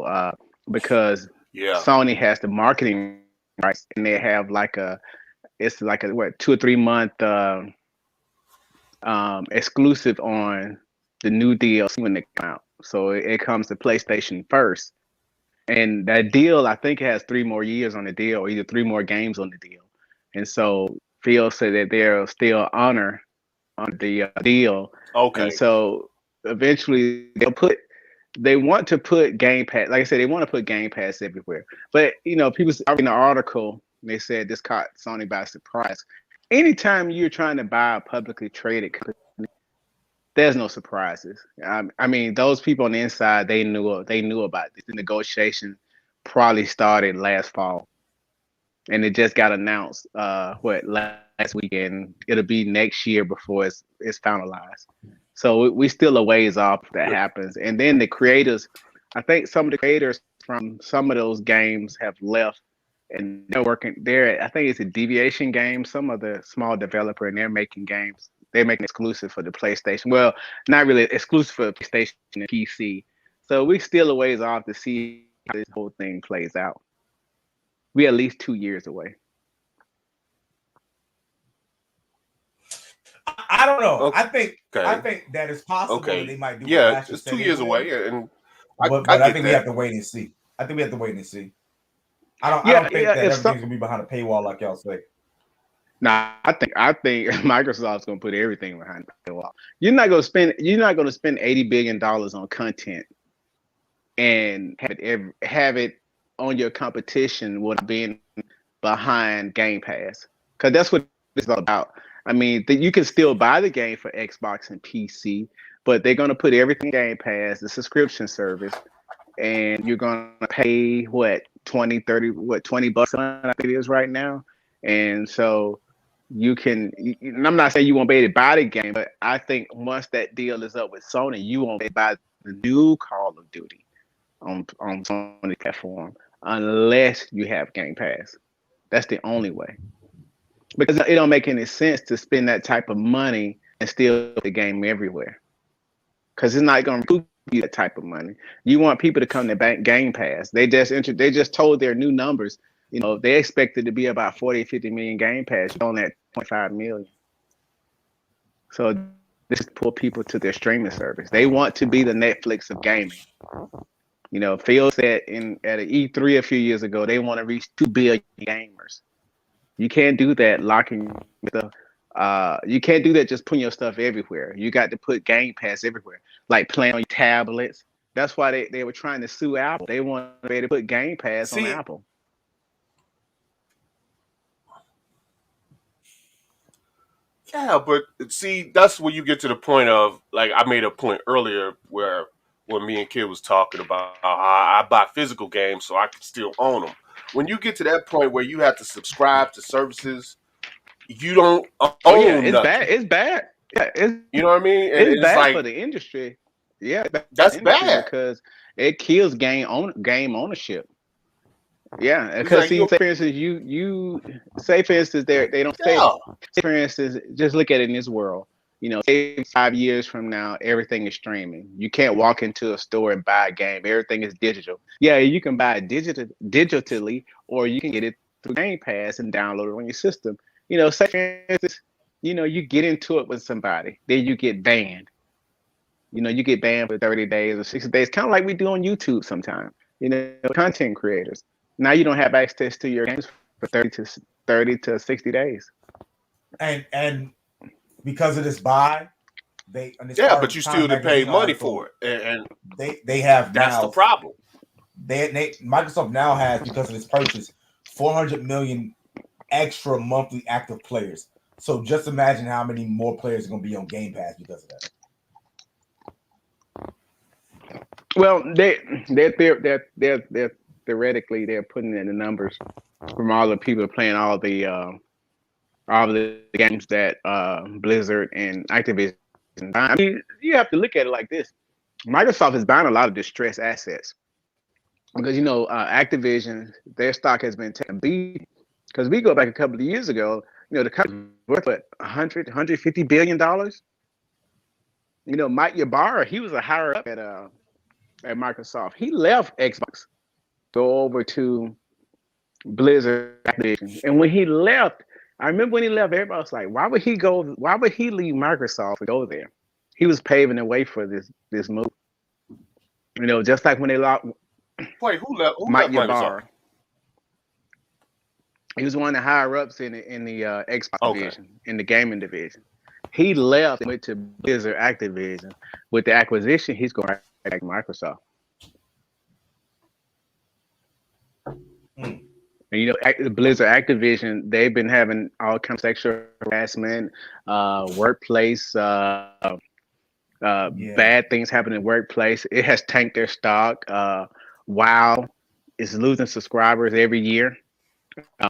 because Sony has the marketing rights, and they have it's like a 2 or 3 month exclusive on the new DLC when they come out. So it comes to PlayStation first. And that deal, I think it has 3 more years on the deal, or either 3 more games on the deal. And so Phil said that they'll still honor on the deal. Okay. And so eventually they want to put Game Pass. Like I said, they want to put Game Pass everywhere. But people in the article, they said this caught Sony by surprise. Anytime you're trying to buy a publicly traded company, there's no surprises. I mean, those people on the inside, they knew about this. The negotiation probably started last fall, and it just got announced last weekend. It'll be next year before it's finalized. So we still a ways off if that happens. And then the creators, I think some of the creators from some of those games have left, and they're working there. I think it's a Deviation game, some other small developer, and they're making games. They're making exclusive for the PlayStation. Well, not really exclusive for PlayStation and PC. So we're still a ways off to see how this whole thing plays out. We're at least 2 years away. I don't know. Okay. I think that it's possible that they might do. Yeah, it's 2 years away, but I think we have to wait and see. I don't think that everything's gonna be behind a paywall like y'all say. Nah, I think Microsoft's gonna put everything behind the paywall. You're not gonna spend $80 billion on content and have it on your competition with being behind Game Pass, because that's what it's all about. I mean, you can still buy the game for Xbox and PC, but they're gonna put everything in Game Pass, the subscription service, and you're gonna pay $20, $30, $20 I think it is right now, and so. You can, and I'm not saying you won't be able to buy the game, but I think once that deal is up with Sony, you won't be able to buy the new Call of Duty on Sony platform unless you have Game Pass. That's the only way, because it don't make any sense to spend that type of money and still put the game everywhere, because it's not going to recoup you that type of money. You want people to come to Game Pass. They just told their new numbers. They expected to be about 40, 50 million Game Pass. You're only at 25 million. So this is pull people to their streaming service. They want to be the Netflix of gaming. Phil said at an E3 a few years ago, they want to reach 2 billion gamers. You can't do that you can't do that just putting your stuff everywhere. You got to put Game Pass everywhere, like playing on your tablets. That's why they were trying to sue Apple. They wanted to put Game Pass on Apple. Yeah, but see, that's where you get to the point of, like, I made a point earlier where when me and Kid was talking about how I buy physical games so I can still own them. When you get to that point where you have to subscribe to services, you don't own it's nothing. bad. It's bad. Yeah, you know what I mean? It's bad for the industry. Yeah, that's bad because it kills game ownership. Yeah, because for instance, you say for instance they don't say. Say for instance, just look at it in this world. Say 5 years from now, everything is streaming. You can't walk into a store and buy a game. Everything is digital. Yeah, you can buy it digitally, or you can get it through Game Pass and download it on your system. Say for instance, you get into it with somebody, then you get banned. You get banned for 30 days or 60 days, kind of like we do on YouTube sometimes. Content creators. Now you don't have access to your games for 30 to 60 days. And because of this buy, but you still didn't pay money for it, and they have that's now, the problem. Microsoft now has, because of this purchase, 400 million extra monthly active players. So just imagine how many more players are going to be on Game Pass because of that. Well, they're theoretically they're putting in the numbers from all the people playing all the games that Blizzard and Activision. I mean, you have to look at it like this: Microsoft is buying a lot of distressed assets because Activision, their stock has been taking a beat. Because we go back a couple of years ago, the company was worth what, $150 billion. Mike Ybarra, he was a higher up at Microsoft. He left Xbox, go over to Blizzard Activision. And when he left, I remember when he left, everybody was like, why would he leave Microsoft to go there? He was paving the way for this move. Just like when they lost. Wait, who left Ybarra. He was one of the higher ups in the Xbox division, in the gaming division. He left and went to Blizzard Activision. With the acquisition, he's going right back to Microsoft. And Blizzard Activision, they've been having all kinds of sexual harassment, workplace, bad things happen in the workplace. It has tanked their stock. WoW is losing subscribers every year. I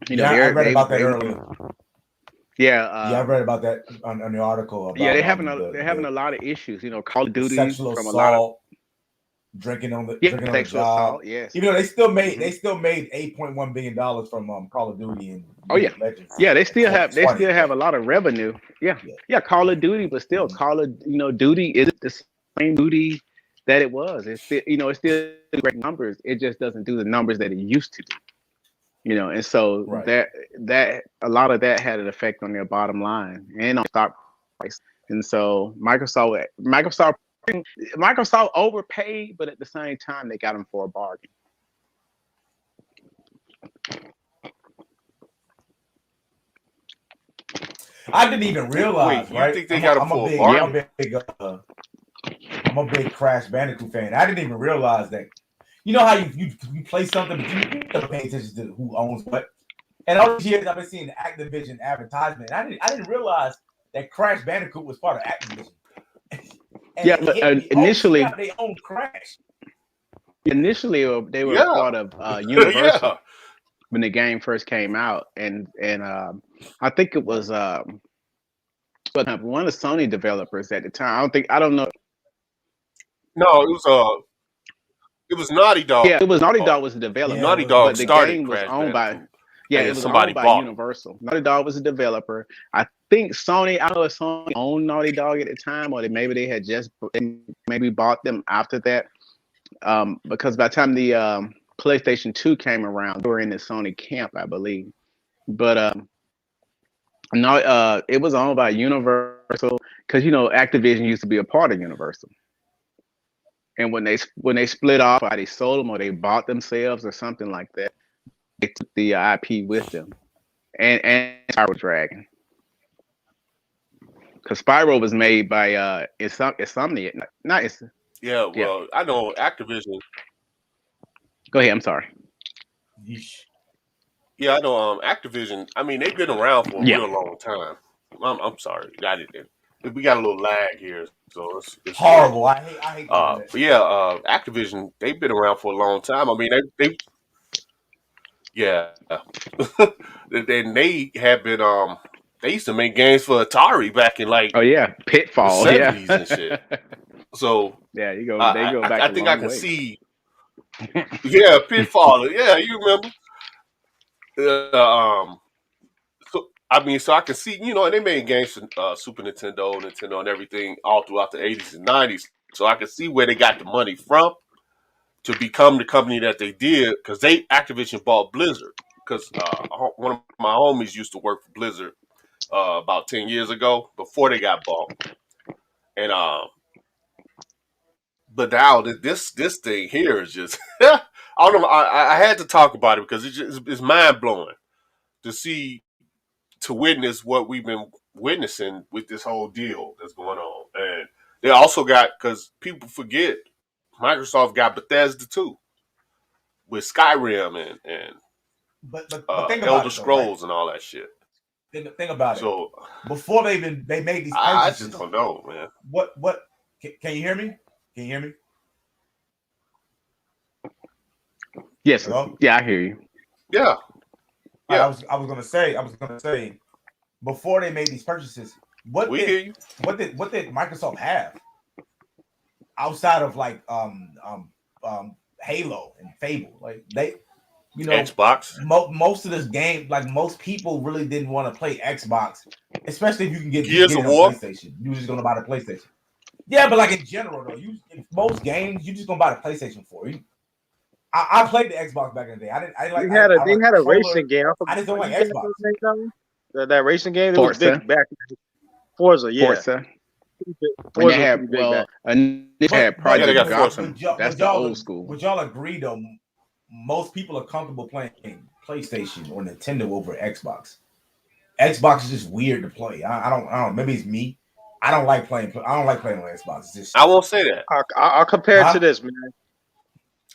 read about that earlier. I read about that on the article. About, they're having a lot of issues. Call of Duty sexual from assault, a lot of drinking on the sexual job. assault. Yes, they still made $8.1 billion from Call of Duty and Legends. Yeah, they still have a lot of revenue. Yeah, Call of Duty, but still, Call of Duty isn't the same Duty that it was. It's still it's still great numbers. It just doesn't do the numbers that it used to do. And so that a lot of that had an effect on their bottom line and on stock price. And so Microsoft overpaid, but at the same time they got them for a bargain. I didn't even realize. You think they got them for a bargain? I'm a big Crash Bandicoot fan. I didn't even realize that. You know how you play something, but you don't pay attention to who owns what. And all these years I've been seeing the Activision advertisement. I didn't realize that Crash Bandicoot was part of Activision. But initially they owned Crash. Initially, they were part of Universal when the game first came out, and I think it was one of the Sony developers at the time. I don't know. No, it was Naughty Dog. Yeah, it was Naughty Dog was the developer. Naughty Dog but the started game was Crash owned Bandicoot. it was owned by Universal. Naughty Dog was a developer. I think Sony. I don't know if Sony owned Naughty Dog at the time, or maybe they had just maybe bought them after that. Because by the time the PlayStation 2 came around, they were in the Sony camp, I believe. But no, it was owned by Universal because Activision used to be a part of Universal. And when they split off, or they sold them, or they bought themselves, or something like that, they took the IP with them, and Spyro Dragon, because Spyro was made by Insomniac, not I know Activision. Go ahead. I'm sorry. Yeah, I know Activision. I mean, they've been around for a real long time. I'm sorry, I didn't. We got a little lag here, so it's horrible. I hate but Activision, they've been around for a long time. I mean, they they have been they used to make games for Atari back in Pitfall, the 70s and shit. So you go. They go back. I think I can see. Pitfall. Yeah, you remember? So I can see, and they made games for Super Nintendo, and everything all throughout the 80s and 90s. So I can see where they got the money from to become the company that they did, because Activision bought Blizzard. Because one of my homies used to work for Blizzard about 10 years ago before they got bought. And but now this thing here is just I don't know. I had to talk about it because it's mind blowing to witness what we've been witnessing with this whole deal that's going on. And they also got, because people forget, Microsoft got Bethesda too, with Skyrim and think Elder Scrolls and all that shit. Think about it. So before they made these purchases, I just don't know, man. What can you hear me? Can you hear me? Yes. Hello? Yeah, I hear you. Yeah. I was gonna say before they made these purchases, what did Microsoft have outside of like Halo and Fable? Like they, you know, Xbox. Most of this game, like most people really didn't want to play Xbox, especially if you can get Gears it of on War. PlayStation. You're just gonna buy the PlayStation. Yeah, but like in general though, most games you just gonna buy the PlayStation for. I played the Xbox back in the day. I didn't like. They had a racing game. I just don't like You Xbox. That racing game, it was Forza. big back. Forza, yeah. Forza. Forza they had had Project Gotham. That's the old school. Would y'all agree though? Most people are comfortable playing PlayStation or Nintendo over Xbox. Xbox is just weird to play. I don't. Maybe it's me. I don't like playing on Xbox. It's just, I won't say that. I'll compare it to this, man.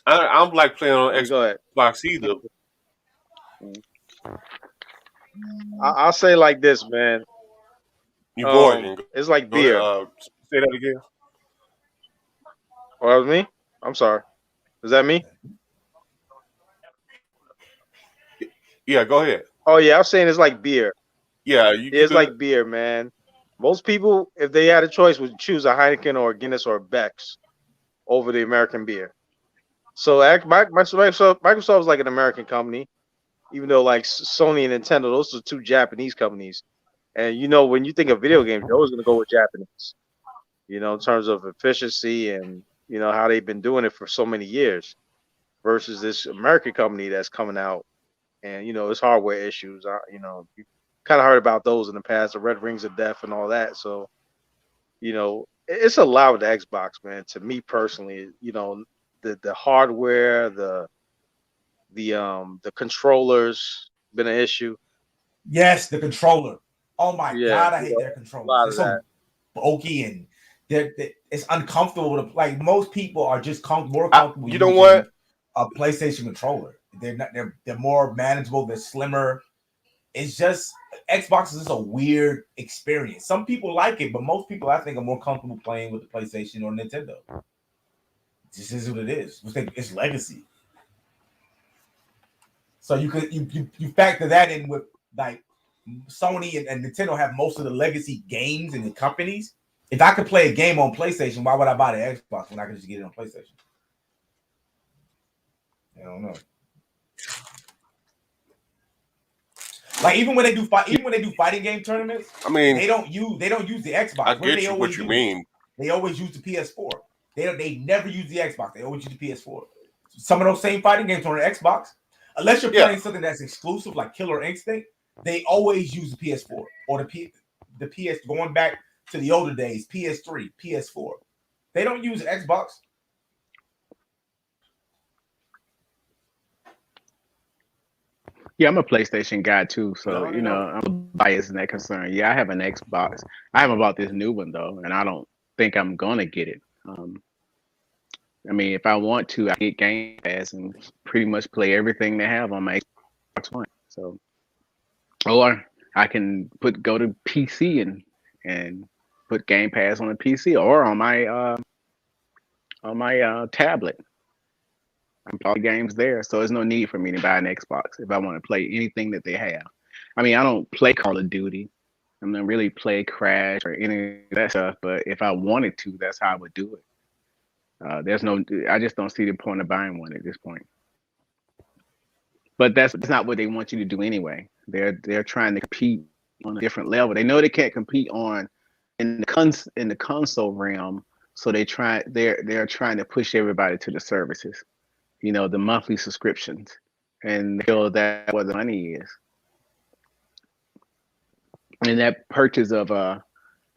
I don't like playing on Xbox either. I'll say like this, man. You boring? It's like beer. Say that again. Oh, that was me? I'm sorry. Is that me? Yeah, go ahead. Oh yeah, I'm saying it's like beer. Yeah, it's like beer, man. Most people, if they had a choice, would choose a Heineken or a Guinness or a Beck's over the American beer. So Microsoft is like an American company, even though like Sony and Nintendo, those are two Japanese companies. And you know, when you think of video games, you're always going to go with Japanese. You know, in terms of efficiency and you know how they've been doing it for so many years, versus this American company that's coming out, and you know it's hardware issues. You know, you kind of heard about those in the past, the Red Rings of Death and all that. So, you know, it's a lot with the Xbox, man. To me personally, you know, the hardware, the controllers been an issue. Yes, the controller. Oh my god, I hate their controllers. They're so bulky and it's uncomfortable to like. Most people are just more comfortable. You know what? A PlayStation controller. They're more manageable. They're slimmer. It's just Xbox is just a weird experience. Some people like it, but most people I think are more comfortable playing with the PlayStation or Nintendo. This is what it is. It's legacy. So you factor that in with like Sony and Nintendo have most of the legacy games and the companies. If I could play a game on PlayStation, why would I buy the Xbox when I could just get it on PlayStation? I don't know. Like even when they do fighting game tournaments, I mean they don't use the Xbox. I get what you mean. They always use the PS4. They never use the Xbox. They always use the PS4. Some of those same fighting games on the Xbox, unless you're playing something that's exclusive like Killer Instinct, they always use the PS4 or the PS. Going back to the older days, PS3, PS4. They don't use Xbox. Yeah, I'm a PlayStation guy too, so you know I'm biased in that concern. Yeah, I have an Xbox. I haven't bought this new one though, and I don't think I'm gonna get it. I mean, if I want to, I get Game Pass and pretty much play everything they have on my Xbox One. So, or I can go to PC and put Game Pass on the PC or on my tablet. I'm playing games there, so there's no need for me to buy an Xbox if I want to play anything that they have. I mean, I don't play Call of Duty. I don't really play Crash or any of that stuff, but if I wanted to, that's how I would do it. I just don't see the point of buying one at this point. But that's not what they want you to do anyway. They're trying to compete on a different level. They know they can't compete in the console realm, so they're trying to push everybody to the services. You know, the monthly subscriptions, and they feel that's where the money is. And that purchase of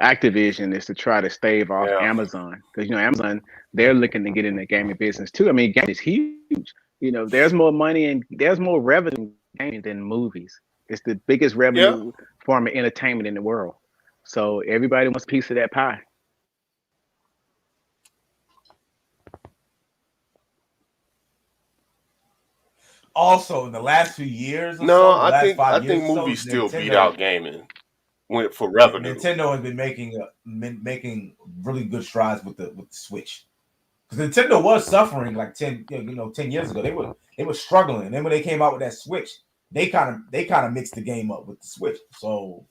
Activision is to try to stave off Amazon, because you know Amazon, they're looking to get in the gaming business too. I mean, gaming is huge. You know, there's more money and there's more revenue in gaming than movies. It's the biggest revenue form of entertainment in the world. So everybody wants a piece of that pie. Also, in the last few years, I think movies still beat out gaming for revenue. Nintendo has been making really good strides with the Switch. Because Nintendo was suffering like 10 years ago. They were struggling. And then when they came out with that Switch, they kind of mixed the game up with the Switch. So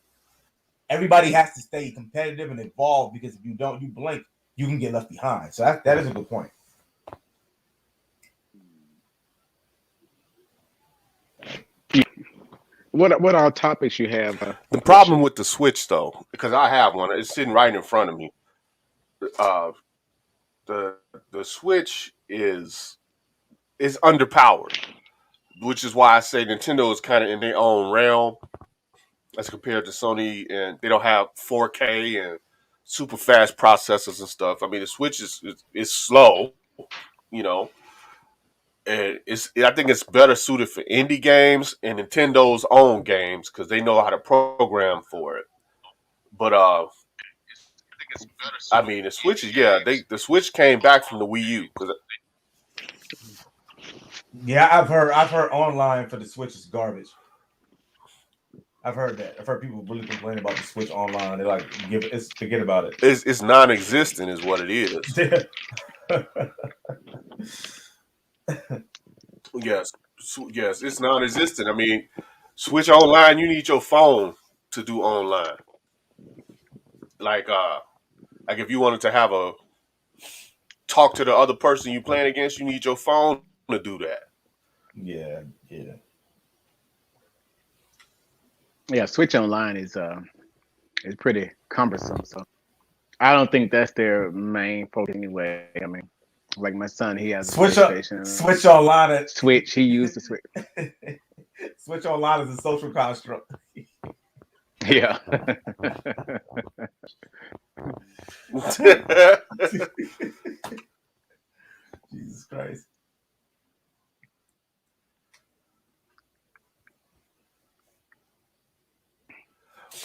everybody has to stay competitive and evolve, because if you don't, you blink, you can get left behind. So that is a good point. What all topics you have? The problem with the Switch, though, because I have one, it's sitting right in front of me. The Switch is underpowered, which is why I say Nintendo is kind of in their own realm as compared to Sony, and they don't have 4K and super fast processors and stuff. I mean, the Switch is slow, you know, and I think it's better suited for indie games and Nintendo's own games because they know how to program for it. But I mean, the Switch is the Switch came back from the Wii U. Yeah, I've heard online for the Switch is garbage. I've heard that. I've heard people really complain about the Switch online. They're like, forget about it. It's non-existent, is what it is. Yes, it's non-existent. I mean, Switch online, you need your phone to do online. Like if you wanted to talk to the other person you playing against, you need your phone to do that. Yeah. Yeah, Switch Online is pretty cumbersome. So I don't think that's their main focus anyway. I mean, like my son, he has a PlayStation. Switch Online. Switch. He used the Switch. Switch Online is a social construct. Yeah. Jesus Christ.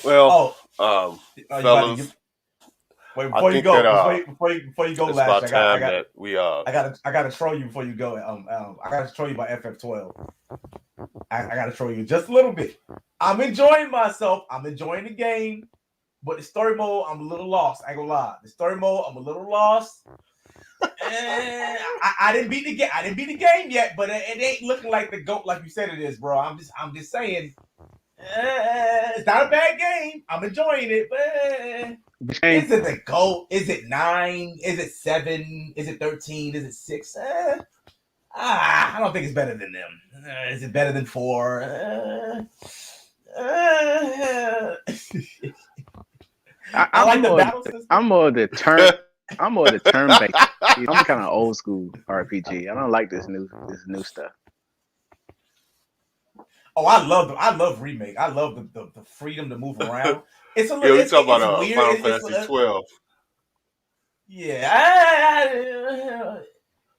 Well, fellas, wait, before you go, before you go, it's Lash, about time that we I gotta troll you before you go. I gotta troll you by FF12. I gotta troll you just a little bit. I'm enjoying myself. I'm enjoying the game, but the story mode, I'm a little lost. I ain't gonna lie. The story mode, I'm a little lost. I didn't beat the game. I didn't beat the game yet, but it ain't looking like the GOAT like you said it is, bro. I'm just saying. It's not a bad game. I'm enjoying it, but is it the GOAT? Is it 9? Is it 7? Is it 13? Is it 6? I don't think it's better than them. Is it better than 4? I like the battle system. I'm more the turn-based. I'm kind of old school RPG. I don't like this new stuff. Oh, I love remake. I love the freedom to move around. It's a little. Yeah, we talk about weird. Final Fantasy 12. Yeah,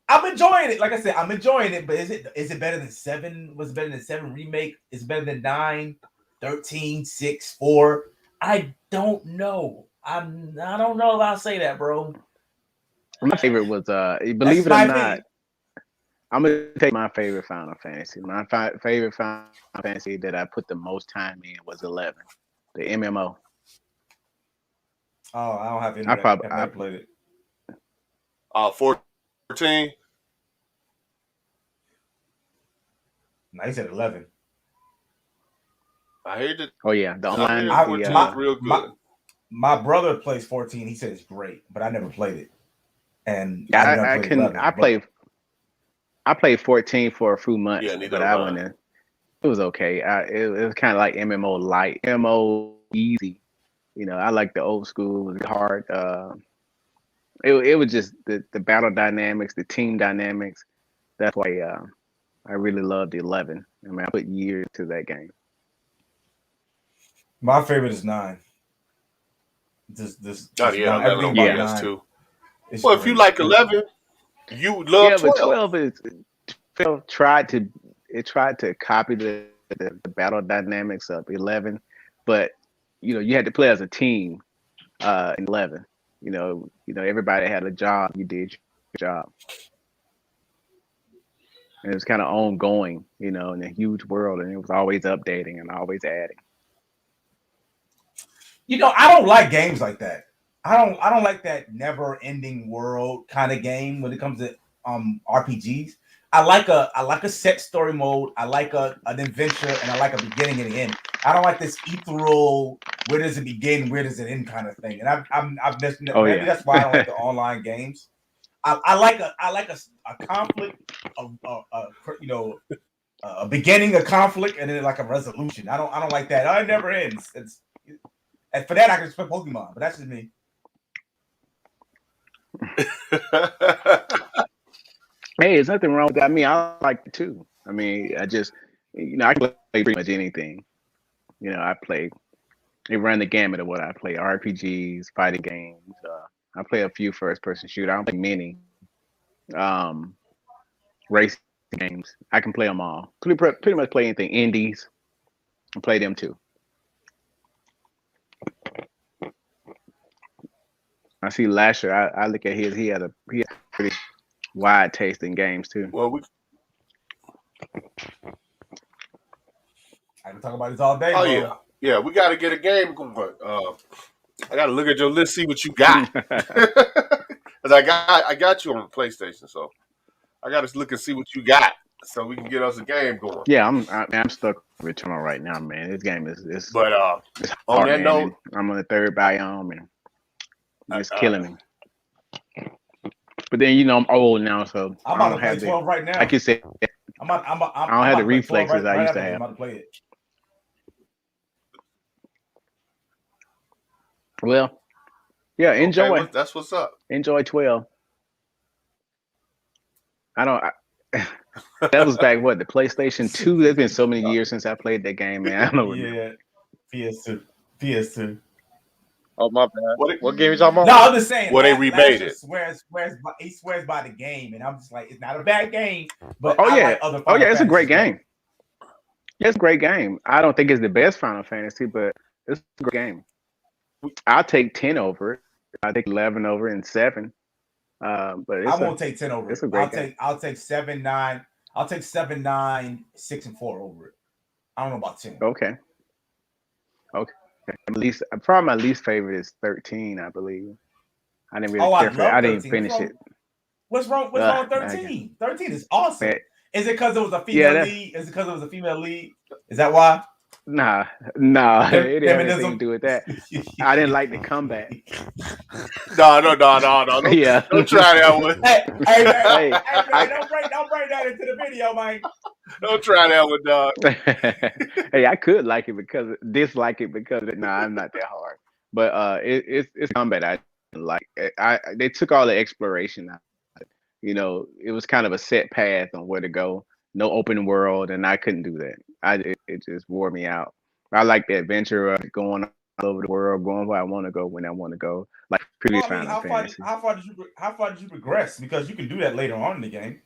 I'm enjoying it. Like I said, I'm enjoying it. But is it better than 7? Was it better than 7 remake? Is it better than 9, 13, 6, 4? I don't know. I don't know if I'll say that, bro. My favorite was believe it or not. I'm gonna take my favorite Final Fantasy. My favorite Final Fantasy that I put the most time in was 11, the MMO. Oh, I don't have any. I played it. 14. No, he said 11. I heard it. Oh yeah, the online. Real good. My brother plays 14. He said it's great, but I never played it. And I played 14 for a few months, but I went in. It was okay. It was kind of like MMO light, MMO easy. You know, I like the old school, it was hard. It was just the battle dynamics, the team dynamics. That's why I really loved 11. I mean, I put years to that game. My favorite is 9. Everything about 9 too. Well, if you like 11. You love 12. But 12 tried to copy the battle dynamics of 11, but you had to play as a team in 11. You know everybody had a job. You did your job, and it was kind of ongoing. In a huge world, and it was always updating and always adding. I don't like games like that. I don't like that never-ending world kind of game when it comes to RPGs. I like a set story mode. I like an adventure, and I like a beginning and an end. I don't like this ethereal where does it begin, where does it end kind of thing. And I've missed maybe that's why I don't like the online games. I like a conflict, a beginning, a conflict, and then like a resolution. I don't like that. It never ends. And for that I can expect Pokemon, but that's just me. Hey, there's nothing wrong with that. I mean, I like it too. I mean, I just, I can play pretty much anything. I play. They run the gamut of what I play: RPGs, fighting games. I play a few first-person shooters. I don't play many. Racing games. I can play them all. Pretty much play anything. Indies. I play them too. I see Lasher. I look at his. He had a pretty wide taste in games too. Well, I can talk about this all day. Oh bro. yeah. We got to get a game going. I got to look at your list, see what you got, because I got you on the PlayStation, so I got to look and see what you got, so we can get us a game going. Yeah, I'm stuck with Returnal right now, man. This game is. But it's hard, on that note, I'm on the third biome and it's killing me. But then I'm old now, so I'm about to play 12 right now. I can say I don't have the reflexes I used to have. I'm about to play it. Well, yeah, enjoy. Okay, that's what's up. Enjoy 12. That was back the PlayStation 2. There's been so many years since I played that game, man. I don't know. Yeah, PS2. Oh my bad. What game are you talking about? No, I'm just saying. Well, they remade it. He swears by the game, and I'm just like, it's not a bad game. But it's a great game. Yeah, it's a great game. I don't think it's the best Final Fantasy, but it's a great game. I'll take 10 over it. I'll take 11 over it and 7. But I won't take 10 over it. It's a great game. I'll take 7, 9. I'll take 7, 9, 6, and 4 over it. I don't know about 10. Okay. Probably my least favorite is 13, I believe. I didn't really care for it. I didn't finish it. What's wrong with 13? 13 is awesome. Is it because it was a female lead? Is it because it was a female lead? Is that why? Nah. It didn't have anything to do with that. I didn't like the comeback. No. Yeah. Don't try that one. Hey, don't bring that into the video, man. Don't try that one, dog. Hey, I could dislike it because I'm not that hard. But it's combat I didn't like. They took all the exploration out. It was kind of a set path on where to go. No open world, and I couldn't do that. It just wore me out. I like the adventure of going all over the world, going where I want to go when I want to go. Like previous Final Fantasy. How far did you progress? Because you can do that later on in the game.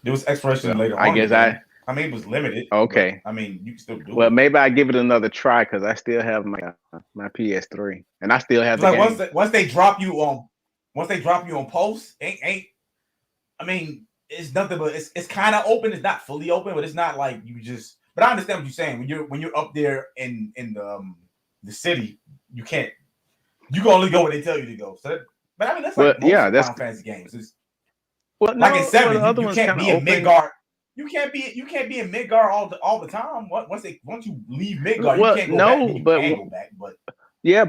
There was exploration later on. I mean, it was limited. Okay. I mean, you can still do it. Well, maybe I give it another try because I still have my PS3, and I still have the game. Once they drop you on post, ain't. I mean, it's nothing but it's kind of open. It's not fully open, but it's not like you just. But I understand what you're saying. When you're up there in the city, you can't. You can only go where they tell you to go. So, but I mean, that's like most Final Fantasy games. Like in 7, you can't be in Midgard. You can't be in Midgard all the time. Once you leave Midgard, you can't go back.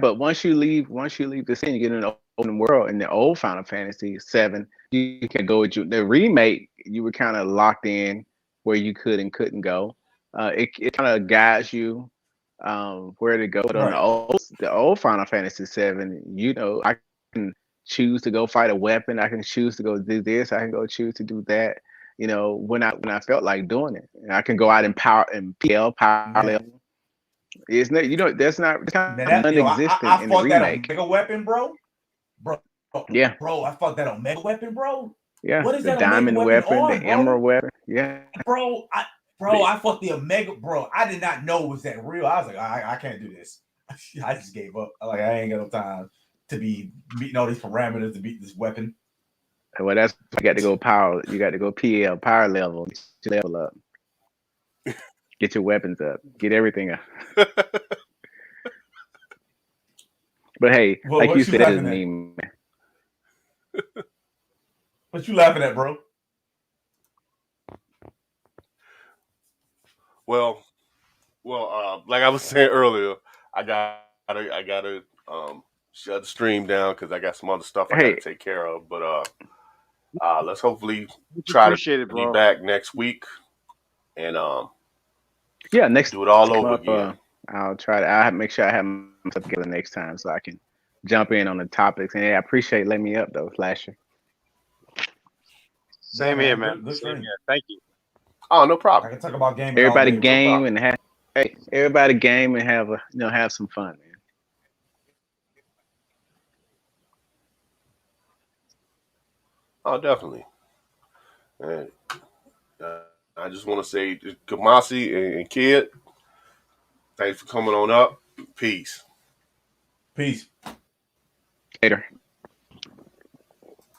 But once you leave the scene, you get in an open world. In the old Final Fantasy 7, you can go with the remake. You were kind of locked in where you could and couldn't go. It kind of guides you where to go. But on the old Final Fantasy 7, I can choose to go fight a weapon. I can choose to go do this. I can go choose to do that. When I felt like doing it, and I can go out and power level. It's not, that's not non-existent in the remake. Omega weapon, bro. Yeah. Bro, I fought that Omega weapon, bro. Yeah. What is the that diamond weapon, on, the bro? emerald weapon. Yeah. Bro, I fought the Omega, bro. I did not know it was that real. I was like, I can't do this. I just gave up. I ain't got no time to be meeting all these parameters to beat this weapon. Well, that's you got to go power. You got to go PL power level. Level up. Get your weapons up. Get everything up. But hey, Well, like what you you said, it doesn't laughing at? mean. What you laughing at, bro? Well, like I was saying earlier, I gotta shut the stream down because I got some other stuff I Hey, gotta take care of. But let's hopefully Much try to appreciated, be bro. back next week and yeah, next do it all come over up, again. I'll make sure I have myself together next time so I can jump in on the topics. And yeah, I appreciate letting me up though, Flasher. Same Yeah, here, man. man. Good Same stream. here. Thank you. Oh, no I problem. can talk about gaming Everybody all day, bro. game and everybody game and have some fun, man. Oh, definitely. And I just want to say, Kamasi and Kid, thanks for coming on up. Peace. Peace. Later.